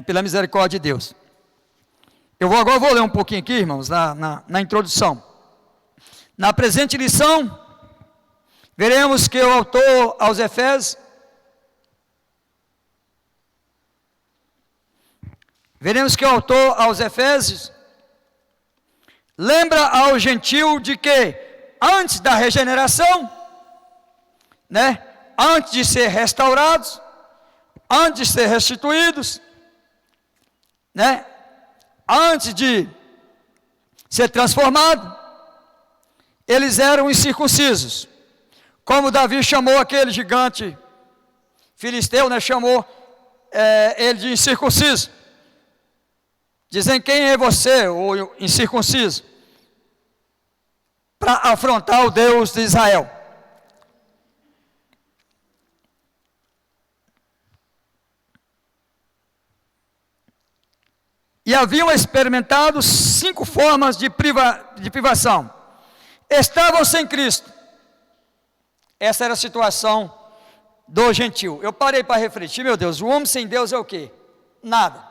pela misericórdia de Deus. Agora vou ler um pouquinho aqui, irmãos, na introdução. Na presente lição, veremos que o autor aos Efésios, lembra ao gentil de que antes da regeneração, antes de ser restaurados, antes de ser restituídos, antes de ser transformado, eles eram incircuncisos. Como Davi chamou aquele gigante filisteu, né, chamou ele de incircunciso. Dizem: quem é você, o incircunciso, para afrontar o Deus de Israel? E haviam experimentado 5 formas de privação. Estavam sem Cristo. Essa era a situação do gentil. Eu parei para refletir: meu Deus, o homem sem Deus é o quê? Nada.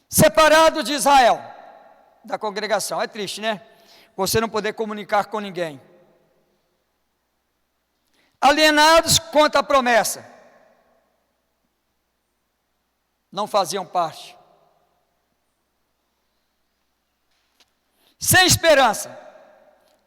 Separado de Israel, da congregação. É triste, né? Você não poder comunicar com ninguém. Alienados contra a promessa. Não faziam parte. Sem esperança.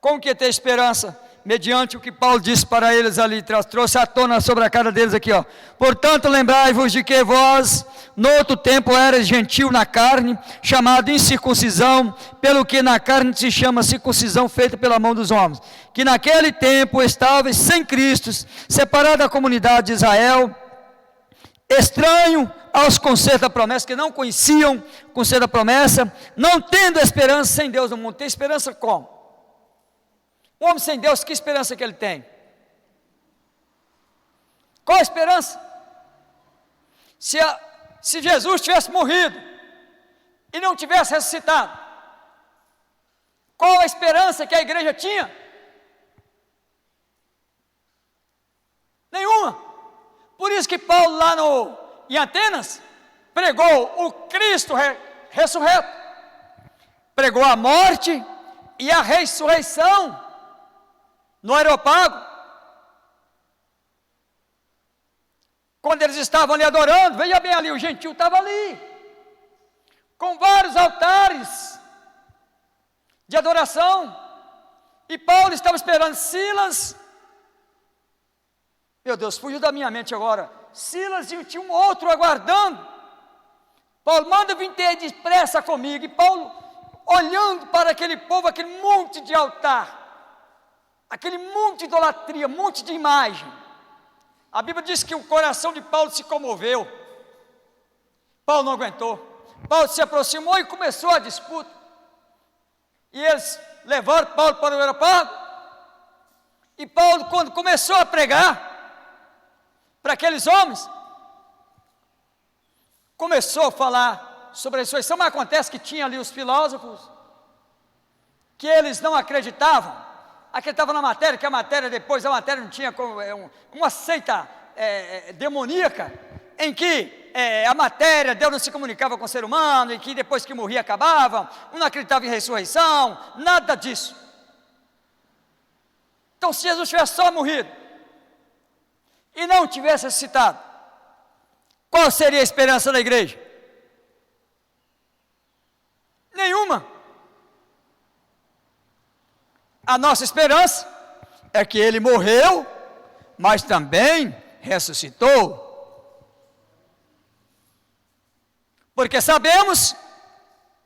Como que ter esperança? Mediante o que Paulo disse para eles ali, trouxe à tona sobre a cara deles aqui, ó. Portanto, lembrai-vos de que vós, no outro tempo, eras gentil na carne, chamado incircuncisão, pelo que na carne se chama circuncisão feita pela mão dos homens. Que naquele tempo estavais sem Cristo, separado da comunidade de Israel, estranho aos conceitos da promessa, que não conheciam o conceito da promessa, não tendo esperança sem Deus no mundo. Tem esperança como? O homem sem Deus, que esperança que ele tem? Qual a esperança? Se Jesus tivesse morrido e não tivesse ressuscitado, qual a esperança que a igreja tinha? Nenhuma. Por isso que Paulo lá em Atenas pregou o Cristo ressurreto, pregou a morte e a ressurreição no Areópago. Quando eles estavam ali adorando, veja bem ali, o gentil estava ali, com vários altares de adoração, e Paulo estava esperando Silas. Meu Deus, fugiu da minha mente agora. Silas e tinha um outro aguardando. Paulo: manda vir ter depressa comigo. E Paulo, olhando para aquele povo, aquele monte de altar, aquele monte de idolatria, monte de imagem. A Bíblia diz que o coração de Paulo se comoveu. Paulo não aguentou. Paulo se aproximou e começou a disputa. E eles levaram Paulo para o Areópago. E Paulo, quando começou a pregar para aqueles homens, começou a falar sobre a ressurreição. Mas acontece que tinha ali os filósofos, que eles não acreditavam na matéria, que a matéria depois, a matéria não tinha uma seita demoníaca, em que a matéria, Deus não se comunicava com o ser humano, e que depois que morria acabava, não acreditava em ressurreição, nada disso. Então, se Jesus tivesse só morrido e não tivesse ressuscitado, qual seria a esperança da igreja? Nenhuma. A nossa esperança é que ele morreu, mas também ressuscitou. Porque sabemos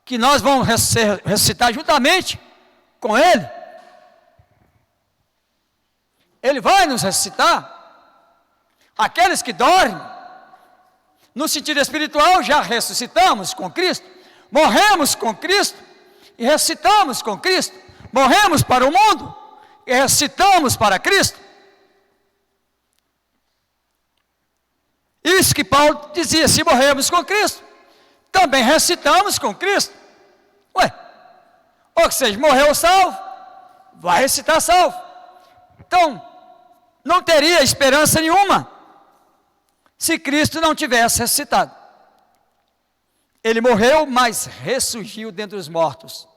que nós vamos ressuscitar juntamente com ele. Ele vai nos ressuscitar. Aqueles que dormem, no sentido espiritual, já ressuscitamos com Cristo, morremos com Cristo e ressuscitamos com Cristo. Morremos para o mundo e ressuscitamos para Cristo. Isso que Paulo dizia: se morremos com Cristo, também ressuscitamos com Cristo. Ué, ou seja, morreu salvo, vai ressuscitar salvo. Então, não teria esperança nenhuma se Cristo não tivesse ressuscitado. Ele morreu, mas ressurgiu dentre os mortos.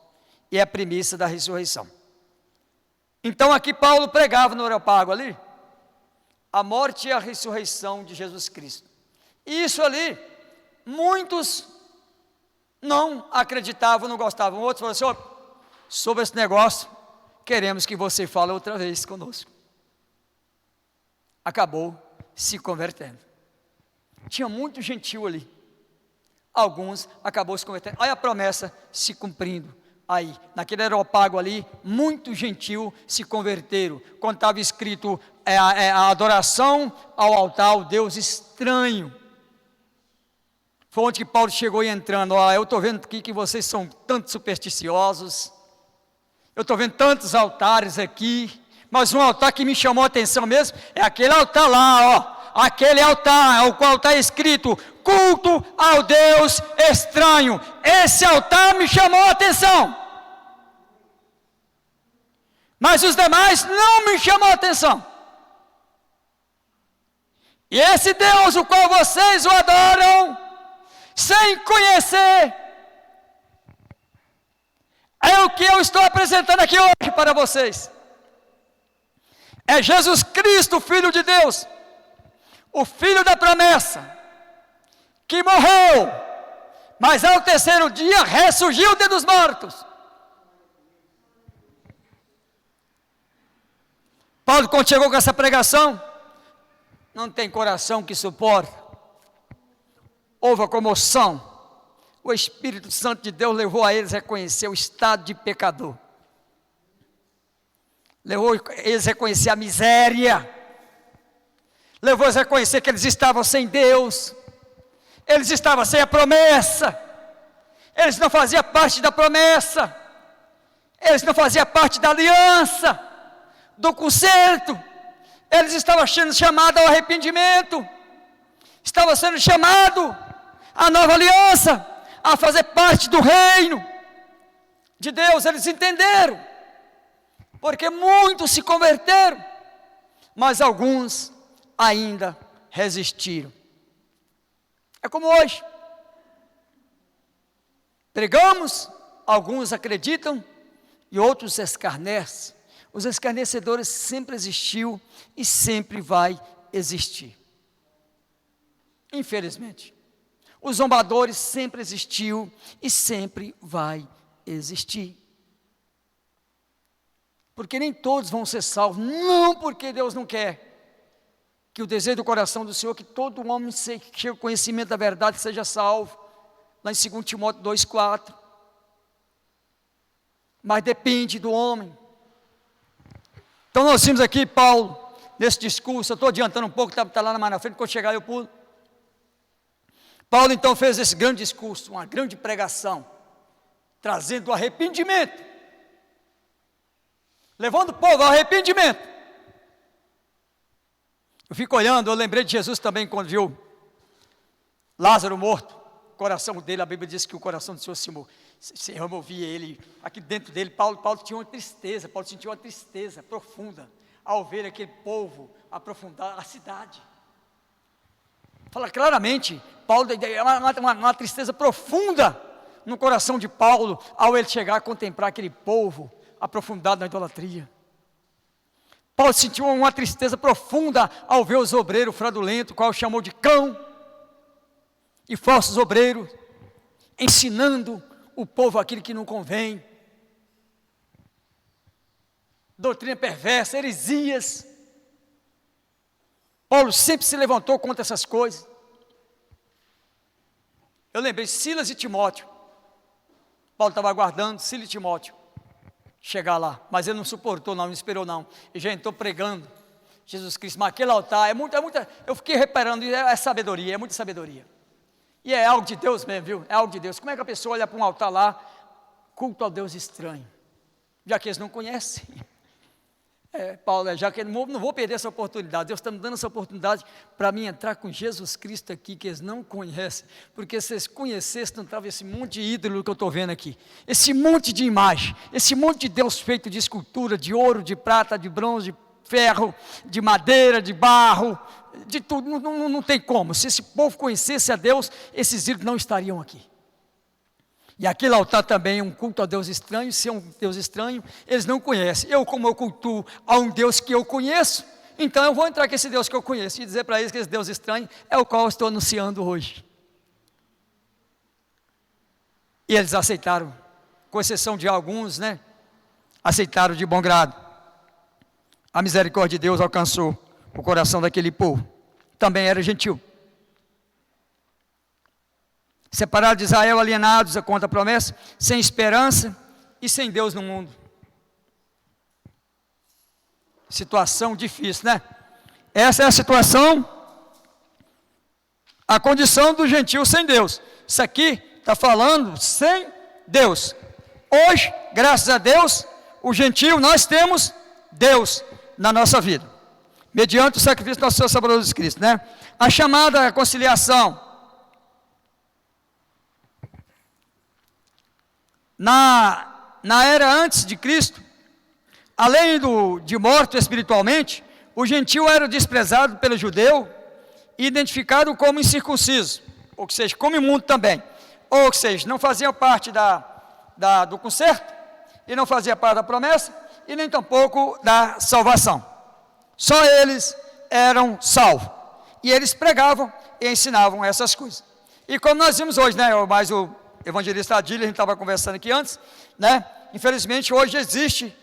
E é a premissa da ressurreição. Então aqui Paulo pregava no Areópago ali a morte e a ressurreição de Jesus Cristo. E isso ali, muitos não acreditavam, não gostavam. Outros falaram: senhor, sobre esse negócio, queremos que você fale outra vez conosco. Acabou se convertendo. Tinha muito gentil ali, alguns acabou se convertendo. Aí a promessa se cumprindo. Aí, naquele aeropago ali, muito gentil se converteram. Quando estava escrito a adoração ao altar, ao Deus estranho. Foi onde que Paulo chegou e entrando. Eu estou vendo aqui que vocês são tanto supersticiosos. Eu estou vendo tantos altares aqui. Mas um altar que me chamou a atenção mesmo é aquele altar lá, ó. Aquele altar, ao qual está escrito, culto ao Deus estranho. Esse altar me chamou a atenção. Mas os demais não me chamou a atenção. E esse Deus, o qual vocês o adoram, sem conhecer, é o que eu estou apresentando aqui hoje para vocês. É Jesus Cristo, Filho de Deus, o Filho da promessa, que morreu, mas ao terceiro dia ressurgiu dentre os mortos. Paulo, quando chegou com essa pregação, não tem coração que suporte. Houve a comoção. O Espírito Santo de Deus levou a eles a reconhecer o estado de pecador. Levou eles a reconhecer a miséria. Levou eles a reconhecer que eles estavam sem Deus. Eles estavam sem a promessa. Eles não faziam parte da promessa. Eles não faziam parte da aliança, do conserto. Eles estavam sendo chamados ao arrependimento. Estavam sendo chamados à nova aliança, a fazer parte do reino de Deus. Eles entenderam, porque muitos se converteram, mas alguns ainda resistiram. É como hoje, pregamos, alguns acreditam e outros escarnecem. Os escarnecedores sempre existiu e sempre vai existir, infelizmente. Os zombadores sempre existiu e sempre vai existir. Porque nem todos vão ser salvos, não porque Deus não quer. Que o desejo do coração do Senhor é que todo homem que chegue ao conhecimento da verdade seja salvo. Lá em 2 Timóteo 2,4. Mas depende do homem. Então nós vimos aqui Paulo, nesse discurso, eu estou adiantando um pouco, está lá na frente, quando chegar eu pulo. Paulo então fez esse grande discurso, uma grande pregação, trazendo o arrependimento, levando o povo ao arrependimento. Eu fico olhando, eu lembrei de Jesus também quando viu Lázaro morto, o coração dele, a Bíblia diz que o coração do Senhor se removia ele, aqui dentro dele, Paulo tinha uma tristeza, Paulo sentiu uma tristeza profunda, ao ver aquele povo aprofundar a cidade. Fala claramente, Paulo, uma tristeza profunda no coração de Paulo, ao ele chegar a contemplar aquele povo aprofundado na idolatria. Paulo sentiu uma tristeza profunda ao ver os obreiros fraudulentos, qual chamou de cão, e falsos obreiros, ensinando o povo aquilo que não convém, doutrina perversa, heresias. Paulo sempre se levantou contra essas coisas. Eu lembrei, Silas e Timóteo. Paulo estava aguardando Silas e Timóteo chegar lá, mas ele não suportou não esperou não, ele já entrou pregando Jesus Cristo, mas aquele altar, eu fiquei reparando, é sabedoria, é muita sabedoria, e é algo de Deus mesmo, viu, é algo de Deus. Como é que a pessoa olha para um altar lá, culto ao Deus estranho, já que eles não conhecem, Paulo, já que não vou perder essa oportunidade, Deus está me dando essa oportunidade para mim entrar com Jesus Cristo aqui, que eles não conhecem, porque se eles conhecessem, não estava esse monte de ídolo que eu estou vendo aqui, esse monte de imagem, esse monte de Deus feito de escultura, de ouro, de prata, de bronze, de ferro, de madeira, de barro, de tudo, não tem como. Se esse povo conhecesse a Deus, esses ídolos não estariam aqui. E aquele altar também é um culto a Deus estranho. Se é um Deus estranho, eles não conhecem. Como eu cultuo a um Deus que eu conheço, então eu vou entrar com esse Deus que eu conheço e dizer para eles que esse Deus estranho é o qual eu estou anunciando hoje. E eles aceitaram, com exceção de alguns, aceitaram de bom grado. A misericórdia de Deus alcançou o coração daquele povo. Também era gentil. separados de Israel, alienados contra a promessa, sem esperança e sem Deus no mundo. Situação difícil, né? Essa é a situação, a condição do gentio sem Deus. Isso aqui está falando sem Deus. Hoje, graças a Deus, o gentio, nós temos Deus na nossa vida, mediante o sacrifício do nosso Senhor Salvador Jesus Cristo, né? A chamada conciliação. Na era antes de Cristo, além de morto espiritualmente, o gentio era desprezado pelo judeu e identificado como incircunciso, ou seja, como imundo também, ou seja, não fazia parte do concerto, e não fazia parte da promessa, e nem tampouco da salvação. Só eles eram salvos, e eles pregavam e ensinavam essas coisas. E como nós vimos hoje, né, mais o evangelista Adílio, a gente estava conversando aqui antes, né, infelizmente hoje existe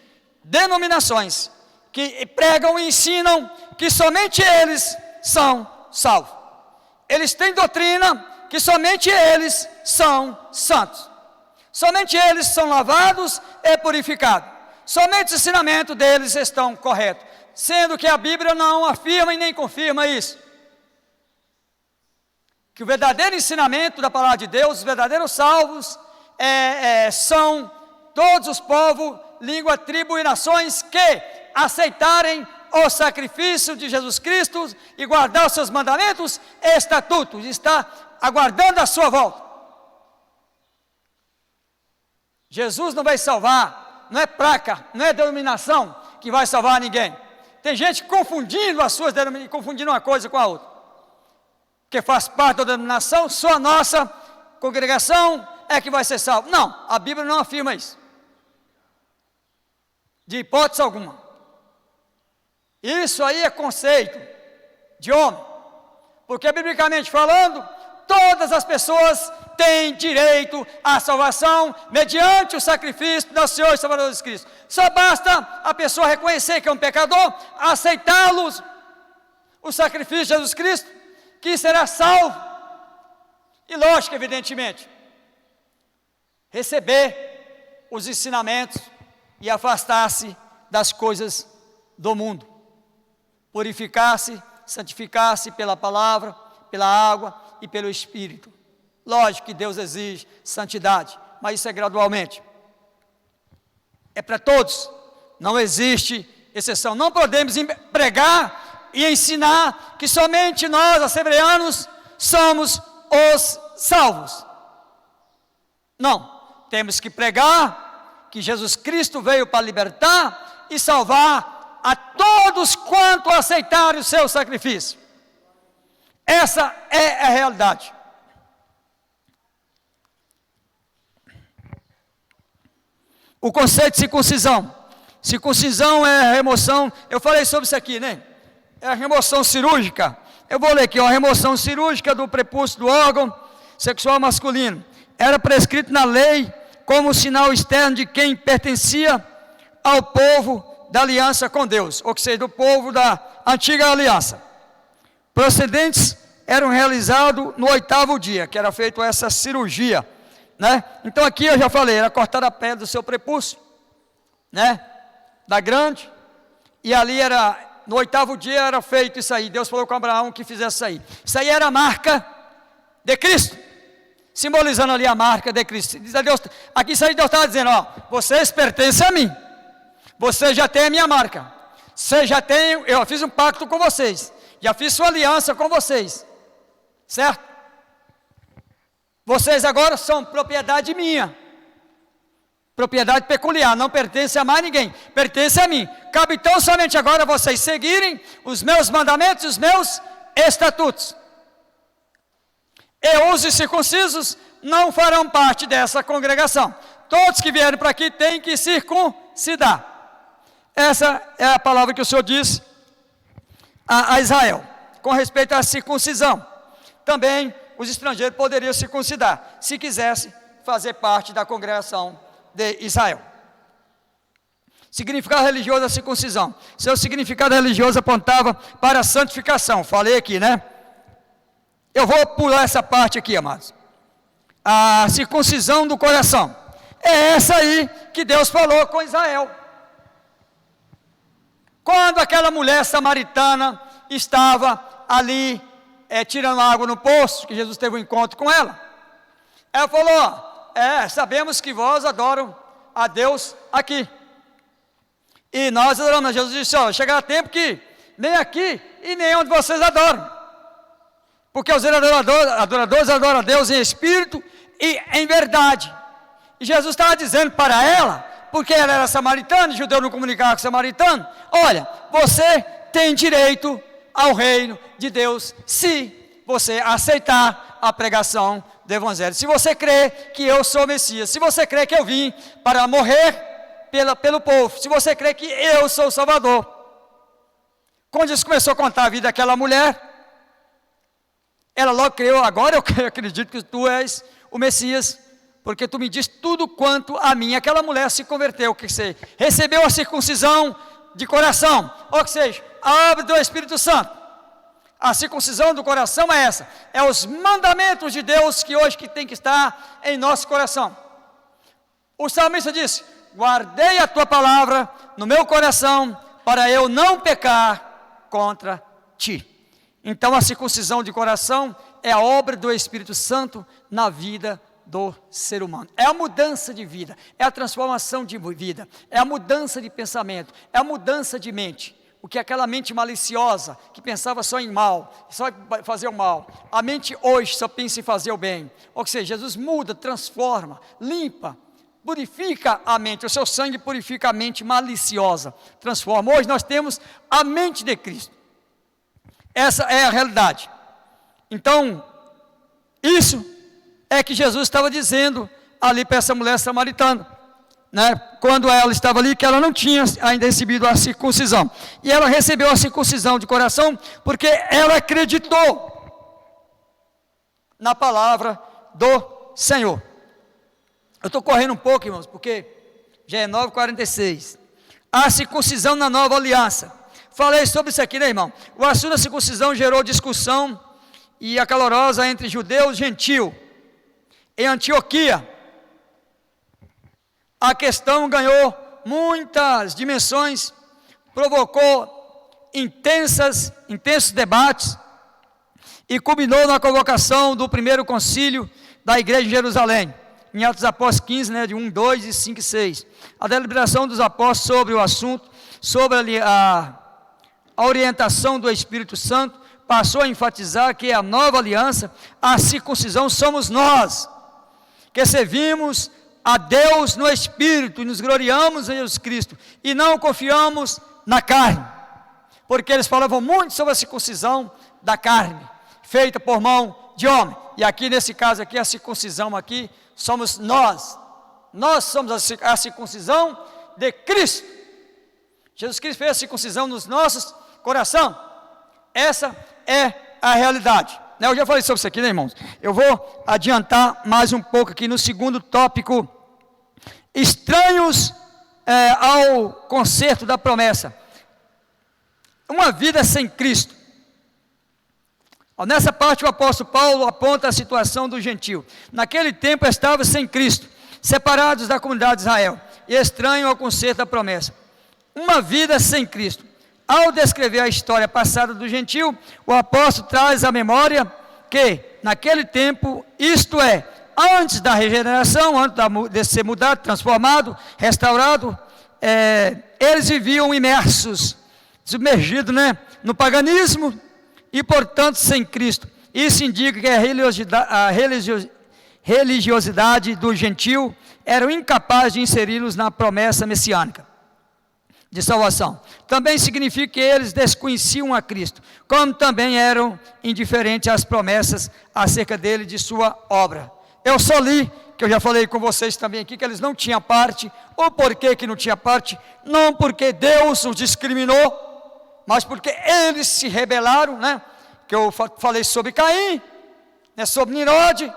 denominações que pregam e ensinam que somente eles são salvos. Eles têm doutrina que somente eles são santos. Somente eles são lavados e purificados. Somente os ensinamentos deles estão corretos. Sendo que a Bíblia não afirma e nem confirma isso. Que o verdadeiro ensinamento da palavra de Deus, os verdadeiros salvos, são todos os povos, língua, tribo e nações que aceitarem o sacrifício de Jesus Cristo e guardar os seus mandamentos e estatutos, está aguardando a sua volta. Jesus não vai salvar, não é placa, não é denominação que vai salvar ninguém. Tem gente confundindo as suas denominações, confundindo uma coisa com a outra. Que faz parte da denominação, só a nossa congregação é que vai ser salvo. Não, a Bíblia não afirma isso. De hipótese alguma. Isso aí é conceito de homem. Porque, biblicamente falando, todas as pessoas têm direito à salvação mediante o sacrifício do nosso Senhor e Salvador Jesus Cristo. Só basta a pessoa reconhecer que é um pecador, aceitá-los, o sacrifício de Jesus Cristo, que será salvo. E lógico, evidentemente, receber os ensinamentos e afastar-se das coisas do mundo. Purificar-se, santificar-se pela palavra, pela água e pelo Espírito. Lógico que Deus exige santidade, mas isso é gradualmente. É para todos, não existe exceção. Não podemos pregar e ensinar que somente nós, assembleanos, somos os salvos. Não, temos que pregar que Jesus Cristo veio para libertar e salvar a todos quanto aceitarem o seu sacrifício. Essa é a realidade. O conceito de circuncisão. Circuncisão é a remoção, eu falei sobre isso aqui, né? É a remoção cirúrgica. Eu vou ler aqui, a remoção cirúrgica do prepúcio do órgão sexual masculino. Era prescrito na lei como sinal externo de quem pertencia ao povo da aliança com Deus, ou seja, do povo da antiga aliança. Procedentes eram realizados no 8º dia, que era feita essa cirurgia, né? Então aqui eu já falei, era cortada a pele do seu prepúcio, né? Da grande, e ali era, no 8º dia era feito isso aí. Deus falou com Abraão que fizesse isso aí. Isso aí era a marca de Cristo, simbolizando ali a marca de Cristo. Diz a Deus, aqui isso aí Deus estava dizendo, ó, vocês pertencem a mim. Você já tem a minha marca. Você já tem, eu fiz um pacto com vocês. Já fiz sua aliança com vocês. Certo? Vocês agora são propriedade minha. Propriedade peculiar, não pertence a mais ninguém. Pertence a mim. Cabe então somente agora vocês seguirem os meus mandamentos e os meus estatutos. E os incircuncisos não farão parte dessa congregação. Todos que vierem para aqui têm que circuncidar. Essa é a palavra que o Senhor disse a Israel, com respeito à circuncisão. Também os estrangeiros poderiam circuncidar, se quisessem fazer parte da congregação de Israel. Significado religioso da circuncisão. Seu significado religioso apontava para a santificação. Falei aqui, né? Eu vou pular essa parte aqui, amados. a circuncisão do coração. É essa aí que Deus falou com Israel. Quando aquela mulher samaritana estava ali tirando água no poço, que Jesus teve um encontro com ela, ela falou: sabemos que vós adoram a Deus aqui, e nós adoramos. Jesus disse: chegará tempo que nem aqui e nem onde vocês adoram, porque os adoradores adoram a Deus em espírito e em verdade. E Jesus estava dizendo para ela, porque ela era samaritana, e judeu não comunicava com samaritano: olha, você tem direito ao reino de Deus, se você aceitar a pregação do Evangelho, se você crê que eu sou o Messias, se você crê que eu vim para morrer pelo povo, se você crê que eu sou o Salvador. Quando Jesus começou a contar a vida daquela mulher, ela logo creu: agora eu acredito que tu és o Messias, porque tu me diz tudo quanto a mim. Aquela mulher se converteu, que seja, recebeu a circuncisão de coração, ou seja, a obra do Espírito Santo. A circuncisão do coração é essa, é os mandamentos de Deus que hoje tem que estar em nosso coração. O salmista disse: guardei a tua palavra no meu coração, para eu não pecar contra ti. Então a circuncisão de coração é a obra do Espírito Santo na vida do ser humano. É a mudança de vida, é a transformação de vida, é a mudança de pensamento, é a mudança de mente. O que é aquela mente maliciosa, que pensava só em mal, só em fazer o mal, a mente hoje só pensa em fazer o bem. Ou seja, Jesus muda, transforma, limpa, purifica a mente. O seu sangue purifica a mente maliciosa, transforma. Hoje nós temos a mente de Cristo. Essa é a realidade. Então, isso é que Jesus estava dizendo ali para essa mulher samaritana, né? Quando ela estava ali, que ela não tinha ainda recebido a circuncisão, e ela recebeu a circuncisão de coração, porque ela acreditou na palavra do Senhor. Eu estou correndo um pouco, irmãos, porque já é 9h46, a circuncisão na nova aliança. Falei sobre isso aqui, né, irmão? O assunto da circuncisão gerou discussão e acalorosa entre judeus e gentios. Em Antioquia, a questão ganhou muitas dimensões, provocou intensos debates e culminou na convocação do primeiro concílio da igreja de Jerusalém, em Atos dos Apóstolos 15, né, de 1, 2 e 5 e 6. A deliberação dos apóstolos sobre o assunto, sobre a orientação do Espírito Santo, passou a enfatizar que a nova aliança, a circuncisão, somos nós, que servimos a Deus no Espírito e nos gloriamos em Jesus Cristo e não confiamos na carne, porque eles falavam muito sobre a circuncisão da carne, feita por mão de homem. E aqui nesse caso aqui, a circuncisão aqui somos nós somos a circuncisão de Cristo. Jesus Cristo fez a circuncisão nos nossos corações. Essa é a realidade. Eu já falei sobre isso aqui, né, irmãos? Eu vou adiantar mais um pouco aqui no segundo tópico: estranhos ao concerto da promessa. Uma vida sem Cristo. Nessa parte o apóstolo Paulo aponta a situação do gentio. Naquele tempo estavam sem Cristo, separados da comunidade de Israel, e estranho ao concerto da promessa. Uma vida sem Cristo. Ao descrever a história passada do gentio, o apóstolo traz à memória que, naquele tempo, isto é, antes da regeneração, antes de ser mudado, transformado, restaurado, eles viviam imersos, submergidos, né, no paganismo e, portanto, sem Cristo. Isso indica que a religiosidade do gentio era incapaz de inseri-los na promessa messiânica de salvação. Também significa que eles desconheciam a Cristo, como também eram indiferentes às promessas acerca dele, de sua obra. Eu só li, que eu já falei com vocês também aqui, que eles não tinham parte. Ou por que não tinha parte? Não porque Deus os discriminou, mas porque eles se rebelaram, né? Que eu falei sobre Caim, né? Sobre Nimrod,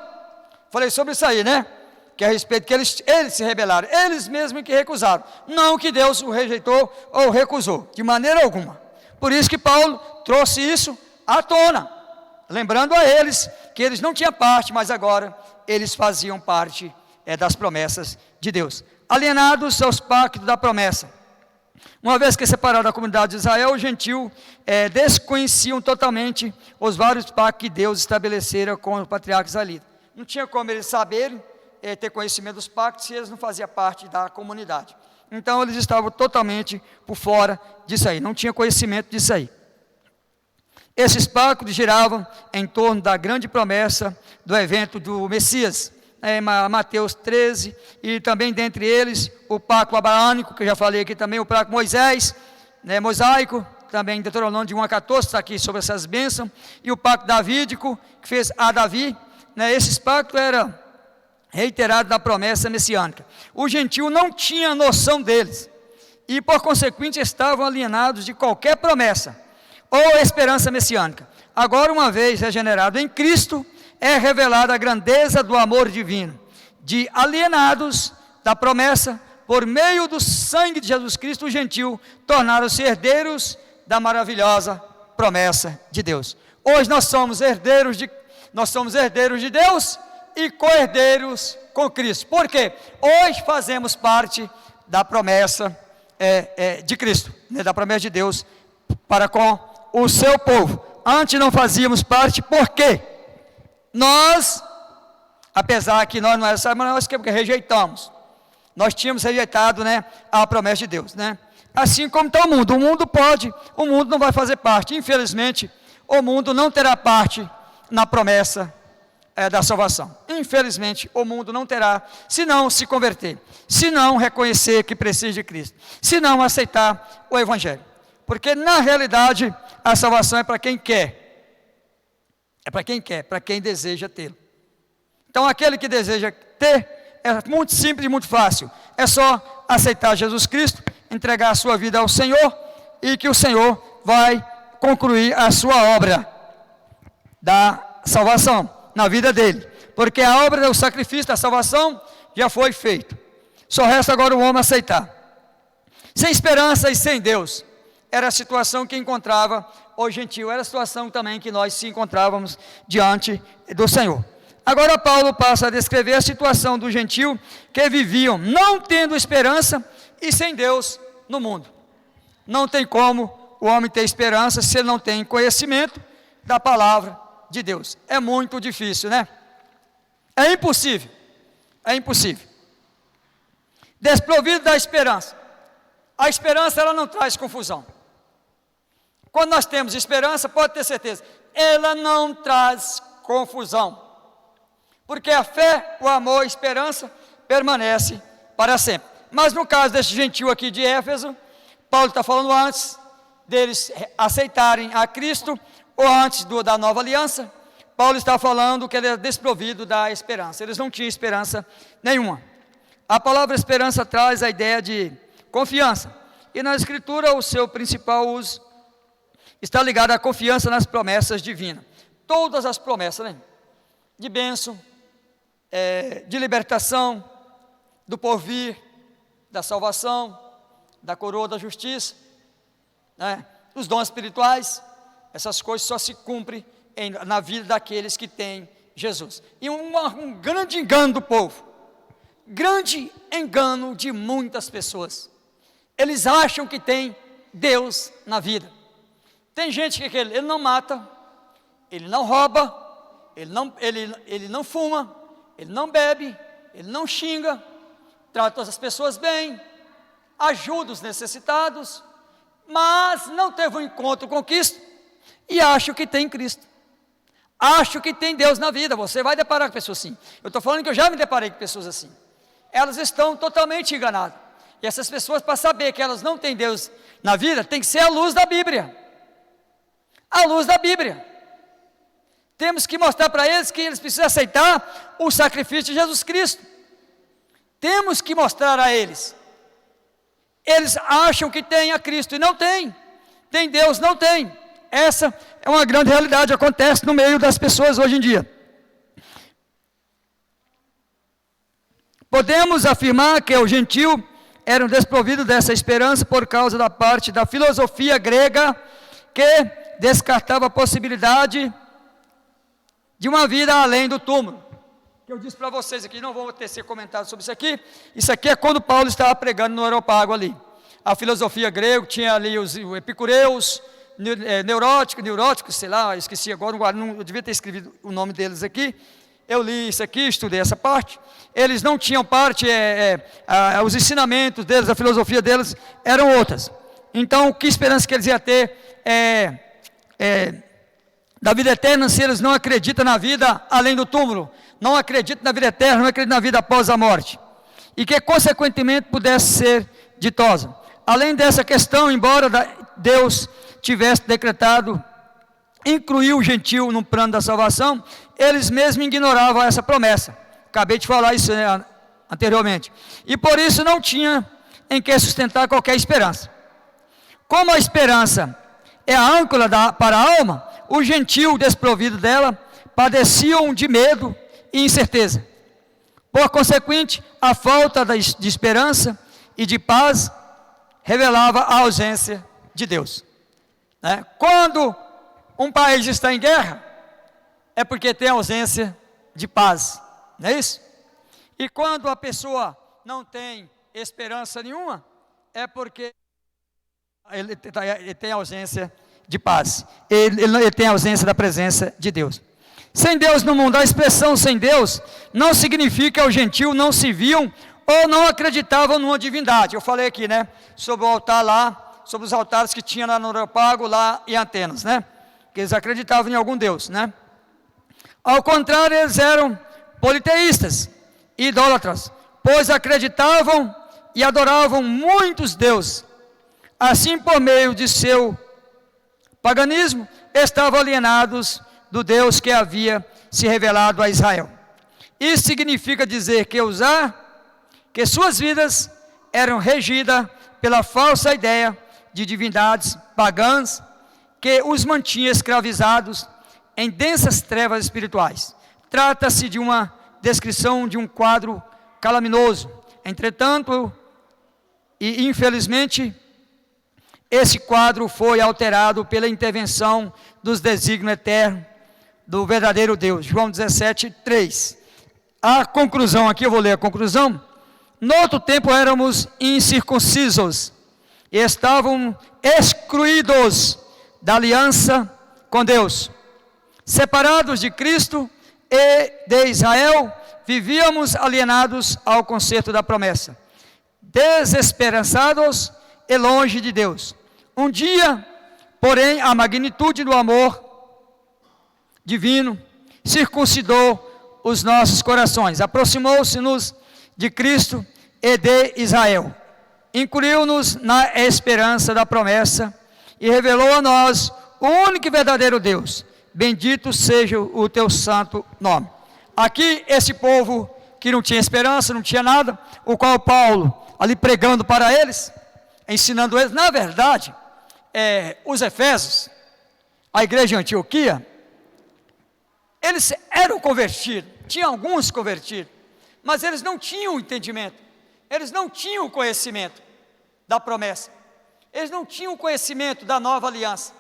falei sobre isso aí, né? Que é a respeito que eles se rebelaram, eles mesmos que recusaram, não que Deus o rejeitou ou recusou, de maneira alguma. Por isso que Paulo trouxe isso à tona, lembrando a eles que eles não tinham parte, mas agora eles faziam parte das promessas de Deus. Alienados aos pactos da promessa. Uma vez que separaram da comunidade de Israel, os gentios desconheciam totalmente os vários pactos que Deus estabelecera com os patriarcas israelitas. Não tinha como eles saberem, ter conhecimento dos pactos, se eles não faziam parte da comunidade. Então eles estavam totalmente por fora disso aí, não tinha conhecimento disso aí. Esses pactos giravam em torno da grande promessa do evento do Messias, Mateus 13, e também dentre eles o pacto abraâmico, que eu já falei aqui também, o pacto Moisés, mosaico, também Deuteronômio de 1 a 14, está aqui sobre essas bênçãos, e o pacto davídico, que fez a Davi, esses pactos eram reiterados na promessa messiânica. O gentio não tinha noção deles, e por consequente estavam alienados de qualquer promessa, ou esperança messiânica. Agora, uma vez regenerado em Cristo, é revelada a grandeza do amor divino, de alienados da promessa, por meio do sangue de Jesus Cristo, os gentios tornaram-se herdeiros da maravilhosa promessa de Deus. Hoje nós somos herdeiros de Deus e co-herdeiros com Cristo. Por quê? Hoje fazemos parte da promessa de Cristo, da promessa de Deus para com o seu povo. Antes não fazíamos parte, por quê? Nós, apesar que nós não éramos, mas nós que rejeitamos. Nós tínhamos rejeitado, a promessa de Deus, Assim como está o mundo. O mundo não vai fazer parte. Infelizmente, o mundo não terá parte na promessa da salvação. Infelizmente, o mundo não terá, se não se converter, se não reconhecer que precisa de Cristo, se não aceitar o Evangelho. Porque, na realidade, a salvação é para quem quer. É para quem quer, para quem deseja tê-lo. Então, aquele que deseja ter, é muito simples e muito fácil. É só aceitar Jesus Cristo, entregar a sua vida ao Senhor, e que o Senhor vai concluir a sua obra da salvação na vida dele. Porque a obra do sacrifício da salvação já foi feita. Só resta agora o homem aceitar. Sem esperança e sem Deus, era a situação que encontrava o gentio, era a situação também que nós se encontrávamos diante do Senhor. Agora Paulo passa a descrever a situação do gentio que viviam não tendo esperança e sem Deus no mundo. Não tem como o homem ter esperança se ele não tem conhecimento da palavra de Deus. É muito difícil, É impossível. É impossível. Desprovido da esperança. A esperança, ela não traz confusão. Quando nós temos esperança, pode ter certeza, ela não traz confusão. Porque a fé, o amor, a esperança permanece para sempre. Mas no caso desse gentio aqui de Éfeso, Paulo está falando antes deles aceitarem a Cristo, ou antes da nova aliança, Paulo está falando que ele é desprovido da esperança. Eles não tinham esperança nenhuma. A palavra esperança traz a ideia de confiança. E na Escritura o seu principal uso está ligado à confiança nas promessas divinas. Todas as promessas, de bênção, de libertação, do porvir, da salvação, da coroa da justiça, os dons espirituais, essas coisas só se cumprem na vida daqueles que têm Jesus. E um grande engano do povo, grande engano de muitas pessoas. Eles acham que tem Deus na vida. Tem gente que ele não mata, ele não rouba, ele não fuma, ele não bebe, ele não xinga, trata as pessoas bem, ajuda os necessitados, mas não teve um encontro com Cristo e acha que tem Cristo. Acho que tem Deus na vida. Você vai deparar com pessoas assim. Eu estou falando que eu já me deparei com pessoas assim. Elas estão totalmente enganadas. E essas pessoas, para saber que elas não têm Deus na vida, tem que ser a luz da Bíblia. A luz da Bíblia. Temos que mostrar para eles que eles precisam aceitar o sacrifício de Jesus Cristo. Temos que mostrar a eles. Eles acham que tem a Cristo e não tem. Tem Deus, não tem. Essa é uma grande realidade, acontece no meio das pessoas hoje em dia. Podemos afirmar que os gentios eram desprovidos dessa esperança por causa da parte da filosofia grega que descartava a possibilidade de uma vida além do túmulo. Que eu disse para vocês aqui, não vou tecer comentário sobre isso aqui é quando Paulo estava pregando no Areópago ali. A filosofia grega tinha ali os epicureus, neuróticos, sei lá, esqueci agora, eu devia ter escrevido o nome deles aqui. Eu li isso aqui, estudei essa parte. Eles não tinham parte, os ensinamentos deles, a filosofia deles eram outras. Então, que esperança que eles iam ter da vida eterna se eles não acreditam na vida além do túmulo, não acreditam na vida eterna, não acreditam na vida após a morte, e que consequentemente pudesse ser ditosa. Além dessa questão, embora Deus tivesse decretado incluir o gentio no plano da salvação, eles mesmos ignoravam essa promessa. Acabei de falar isso anteriormente. E por isso não tinha em que sustentar qualquer esperança. Como a esperança é a âncora para a alma, o gentio desprovido dela padeciam de medo e incerteza. Por consequente, a falta de esperança e de paz revelava a ausência de Deus. Quando um país está em guerra, é porque tem ausência de paz, não é isso? E quando a pessoa não tem esperança nenhuma, é porque ele tem ausência de paz, ele tem ausência da presença de Deus. Sem Deus no mundo, a expressão sem Deus não significa que os gentios não se viam ou não acreditavam numa divindade. Eu falei aqui, sobre o altar lá, sobre os altares que tinha lá no Areópago, lá em Atenas, que eles acreditavam em algum Deus, Ao contrário, eles eram politeístas, idólatras, pois acreditavam e adoravam muitos deuses. Assim, por meio de seu paganismo, estavam alienados do Deus que havia se revelado a Israel. Isso significa dizer que suas vidas eram regidas pela falsa ideia de divindades pagãs que os mantinha escravizados em densas trevas espirituais. Trata-se de uma descrição de um quadro calaminoso. Entretanto, e infelizmente, esse quadro foi alterado pela intervenção dos desígnios eternos do verdadeiro Deus. João 17:3. A conclusão aqui, eu vou ler a conclusão. No outro tempo éramos incircuncisos e estavam excluídos da aliança com Deus, separados de Cristo e de Israel, vivíamos alienados ao concerto da promessa, desesperançados e longe de Deus. Um dia, porém, a magnitude do amor divino circuncidou os nossos corações, aproximou-se-nos de Cristo e de Israel, incluiu-nos na esperança da promessa e revelou a nós o único e verdadeiro Deus. Bendito seja o teu santo nome. Aqui esse povo que não tinha esperança, não tinha nada, o qual Paulo ali pregando para eles, ensinando eles, na verdade, os Efésios, a igreja de Antioquia, eles eram convertidos, tinham alguns convertidos, mas eles não tinham entendimento, eles não tinham conhecimento da promessa, eles não tinham conhecimento da nova aliança,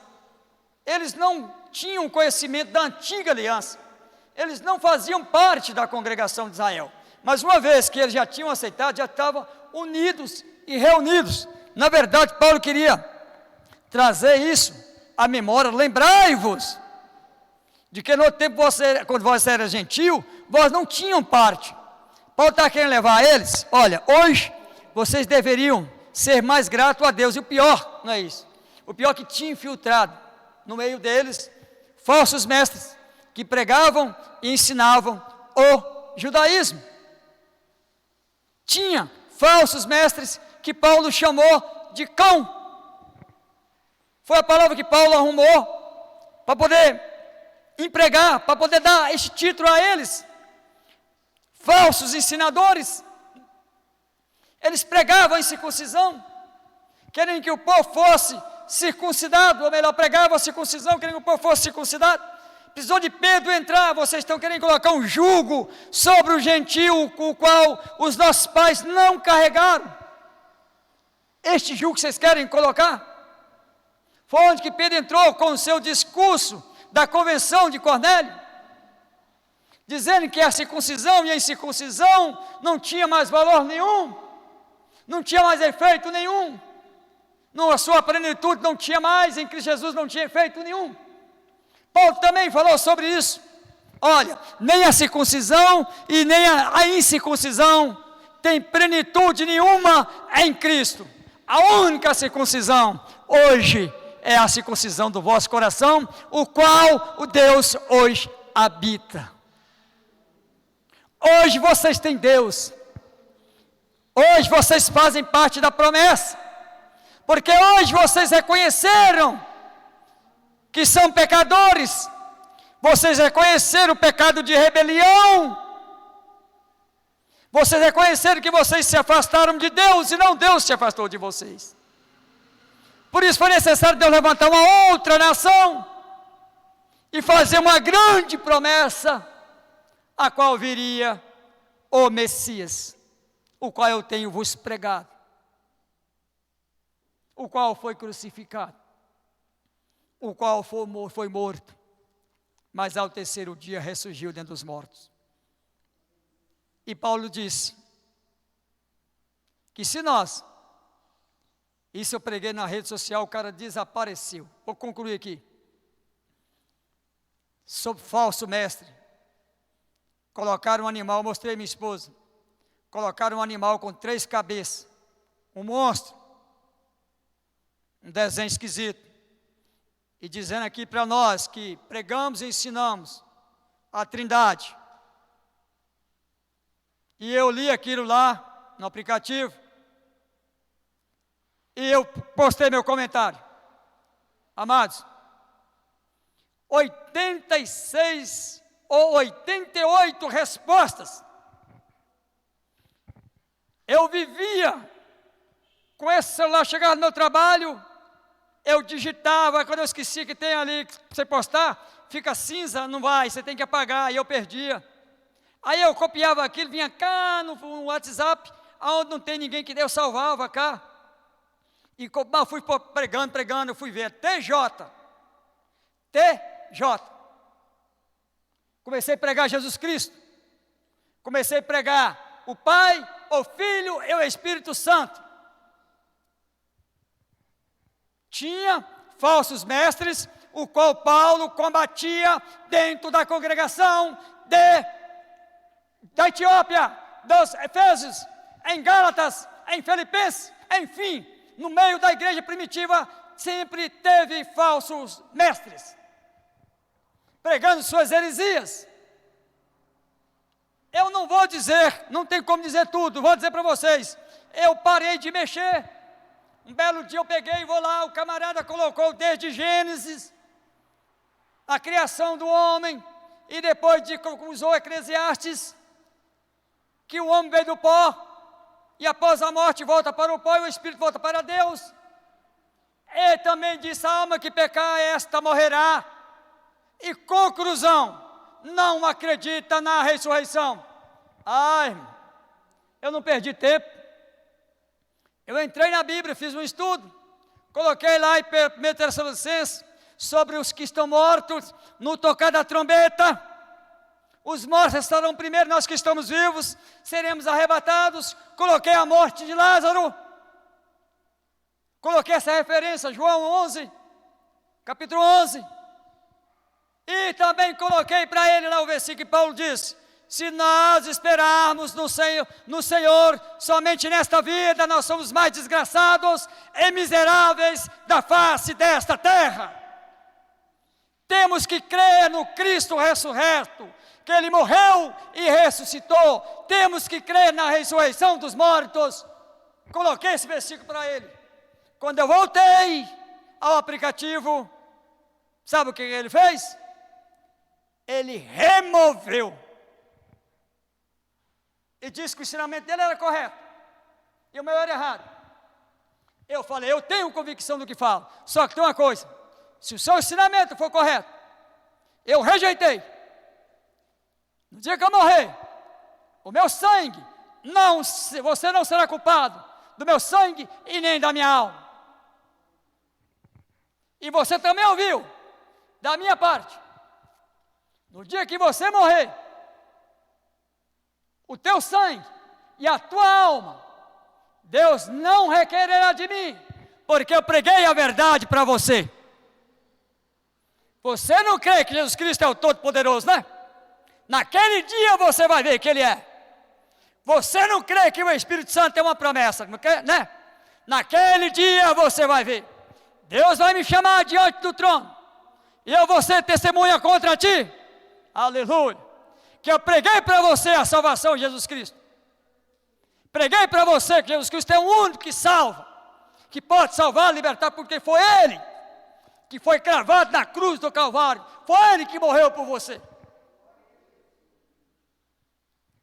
eles não tinham conhecimento da antiga aliança, eles não faziam parte da congregação de Israel, mas uma vez que eles já tinham aceitado, já estavam unidos e reunidos. Na verdade, Paulo queria trazer isso à memória. Lembrai-vos de que no tempo, quando vós eras gentil, vós não tinham parte. Paulo está querendo levar a eles, olha, hoje vocês deveriam ser mais gratos a Deus. E o pior, não é isso, o pior é que tinha infiltrado no meio deles falsos mestres que pregavam e ensinavam o judaísmo. Tinha falsos mestres que Paulo chamou de cão. Foi a palavra que Paulo arrumou para poder empregar, para poder dar este título a eles. Falsos ensinadores. Eles pregavam a incircuncisão, querendo que o povo fosse circuncidado, ou melhor, pregavam a circuncisão, querendo que o povo fosse circuncidado. Precisou de Pedro entrar, vocês estão querendo colocar um jugo sobre o gentio, com o qual os nossos pais não carregaram. Este jugo que vocês querem colocar? Foi onde que Pedro entrou com o seu discurso da convenção de Cornélio. dizendo que a circuncisão e a incircuncisão não tinha mais valor nenhum, não tinha mais efeito nenhum, a sua plenitude não tinha mais, em Cristo Jesus não tinha efeito nenhum. Paulo também falou sobre isso. Olha, nem a circuncisão e nem a incircuncisão tem plenitude nenhuma em Cristo. A única circuncisão hoje é a circuncisão do vosso coração, o qual o Deus hoje habita. Hoje vocês têm Deus. Hoje vocês fazem parte da promessa. Porque hoje vocês reconheceram que são pecadores. Vocês reconheceram o pecado de rebelião. Vocês reconheceram que vocês se afastaram de Deus e não Deus se afastou de vocês. Por isso foi necessário Deus levantar uma outra nação e fazer uma grande promessa, a qual viria o Messias, o qual eu tenho vos pregado, o qual foi crucificado, o qual foi morto, mas ao terceiro dia ressurgiu dentre os mortos. E Paulo disse que se nós, isso eu preguei na rede social, o cara desapareceu. Vou concluir aqui. Sobre falso mestre. Colocaram um animal, mostrei a minha esposa. Colocaram um animal com 3 cabeças. Um monstro. Um desenho esquisito. E dizendo aqui para nós que pregamos e ensinamos a Trindade. E eu li aquilo lá no aplicativo. E eu postei meu comentário. Amados, 86 ou 88 respostas. Eu vivia com esse celular, chegava no meu trabalho, eu digitava, quando eu esquecia que tem ali, para você postar, fica cinza, não vai, você tem que apagar, e eu perdia. Aí eu copiava aquilo, vinha cá no WhatsApp, aonde não tem ninguém que eu salvava cá. E fui pregando, eu fui ver, TJ. Comecei a pregar Jesus Cristo. Comecei a pregar o Pai, o Filho e o Espírito Santo. Tinha falsos mestres, o qual Paulo combatia dentro da congregação da Etiópia, dos Efésios, em Gálatas, em Filipenses, enfim, no meio da igreja primitiva, sempre teve falsos mestres, pregando suas heresias. Eu não vou dizer, não tem como dizer tudo, vou dizer para vocês, eu parei de mexer. Um belo dia eu peguei e vou lá, o camarada colocou desde Gênesis, a criação do homem, e depois usou Eclesiastes, que o homem veio do pó, e após a morte volta para o pó, e o espírito volta para Deus. Ele também disse, a alma que pecar, esta morrerá. E conclusão, não acredita na ressurreição. Ai, eu não perdi tempo. Eu entrei na Bíblia, fiz um estudo, coloquei lá em 1 Tessalonicenses, sobre os que estão mortos, no tocar da trombeta, os mortos estarão primeiro, nós que estamos vivos, seremos arrebatados. Coloquei a morte de Lázaro, coloquei essa referência, João 11, capítulo 11, e também coloquei para ele lá o versículo que Paulo disse, se nós esperarmos no Senhor, somente nesta vida, nós somos mais desgraçados e miseráveis da face desta terra. Temos que crer no Cristo ressurreto, que Ele morreu e ressuscitou. Temos que crer na ressurreição dos mortos. Coloquei esse versículo para ele. Quando eu voltei ao aplicativo, sabe o que ele fez? Ele removeu. E disse que o ensinamento dele era correto. E o meu era errado. Eu falei, eu tenho convicção do que falo. Só que tem uma coisa. Se o seu ensinamento for correto, eu rejeitei. No dia que eu morrer, o meu sangue, você não será culpado do meu sangue e nem da minha alma. E você também ouviu, da minha parte, no dia que você morrer, o teu sangue e a tua alma, Deus não requererá de mim, porque eu preguei a verdade para você. Você não crê que Jesus Cristo é o Todo-Poderoso, né? Naquele dia você vai ver que Ele é. Você não crê que o Espírito Santo tem uma promessa, né? Naquele dia você vai ver. Deus vai me chamar diante do trono, e eu vou ser testemunha contra ti. Aleluia. Que eu preguei para você a salvação de Jesus Cristo. Preguei para você que Jesus Cristo é o único que salva, que pode salvar, libertar, porque foi Ele que foi cravado na cruz do Calvário. Foi Ele que morreu por você.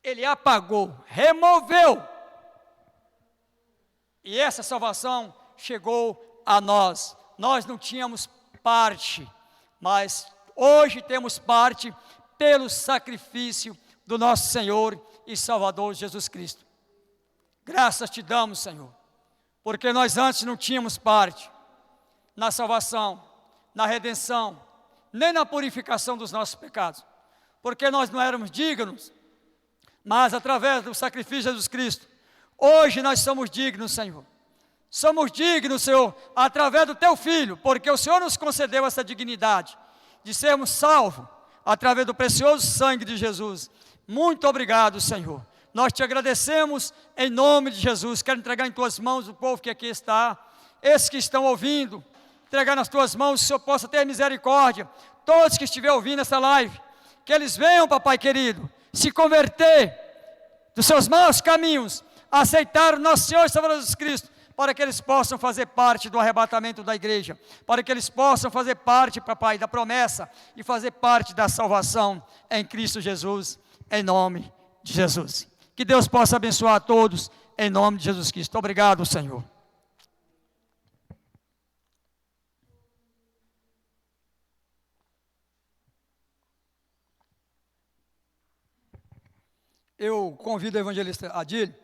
Ele apagou, removeu. E essa salvação chegou a nós. Nós não tínhamos parte, mas hoje temos parte pelo sacrifício do nosso Senhor e Salvador Jesus Cristo. Graças te damos, Senhor, porque nós antes não tínhamos parte na salvação, na redenção, nem na purificação dos nossos pecados, porque nós não éramos dignos, mas através do sacrifício de Jesus Cristo, hoje nós somos dignos, Senhor. Somos dignos, Senhor, através do Teu Filho, porque o Senhor nos concedeu essa dignidade de sermos salvos através do precioso sangue de Jesus. Muito obrigado, Senhor. Nós te agradecemos em nome de Jesus. Quero entregar em Tuas mãos o povo que aqui está, esses que estão ouvindo, entregar nas Tuas mãos, que o Senhor possa ter misericórdia. Todos que estiverem ouvindo essa live, que eles venham, papai querido, se converter dos seus maus caminhos, aceitar o nosso Senhor e Salvador Jesus Cristo, para que eles possam fazer parte do arrebatamento da igreja, para que eles possam fazer parte, papai, da promessa e fazer parte da salvação em Cristo Jesus, em nome de Jesus. Que Deus possa abençoar a todos, em nome de Jesus Cristo. Obrigado, Senhor. Eu convido o evangelista Adílio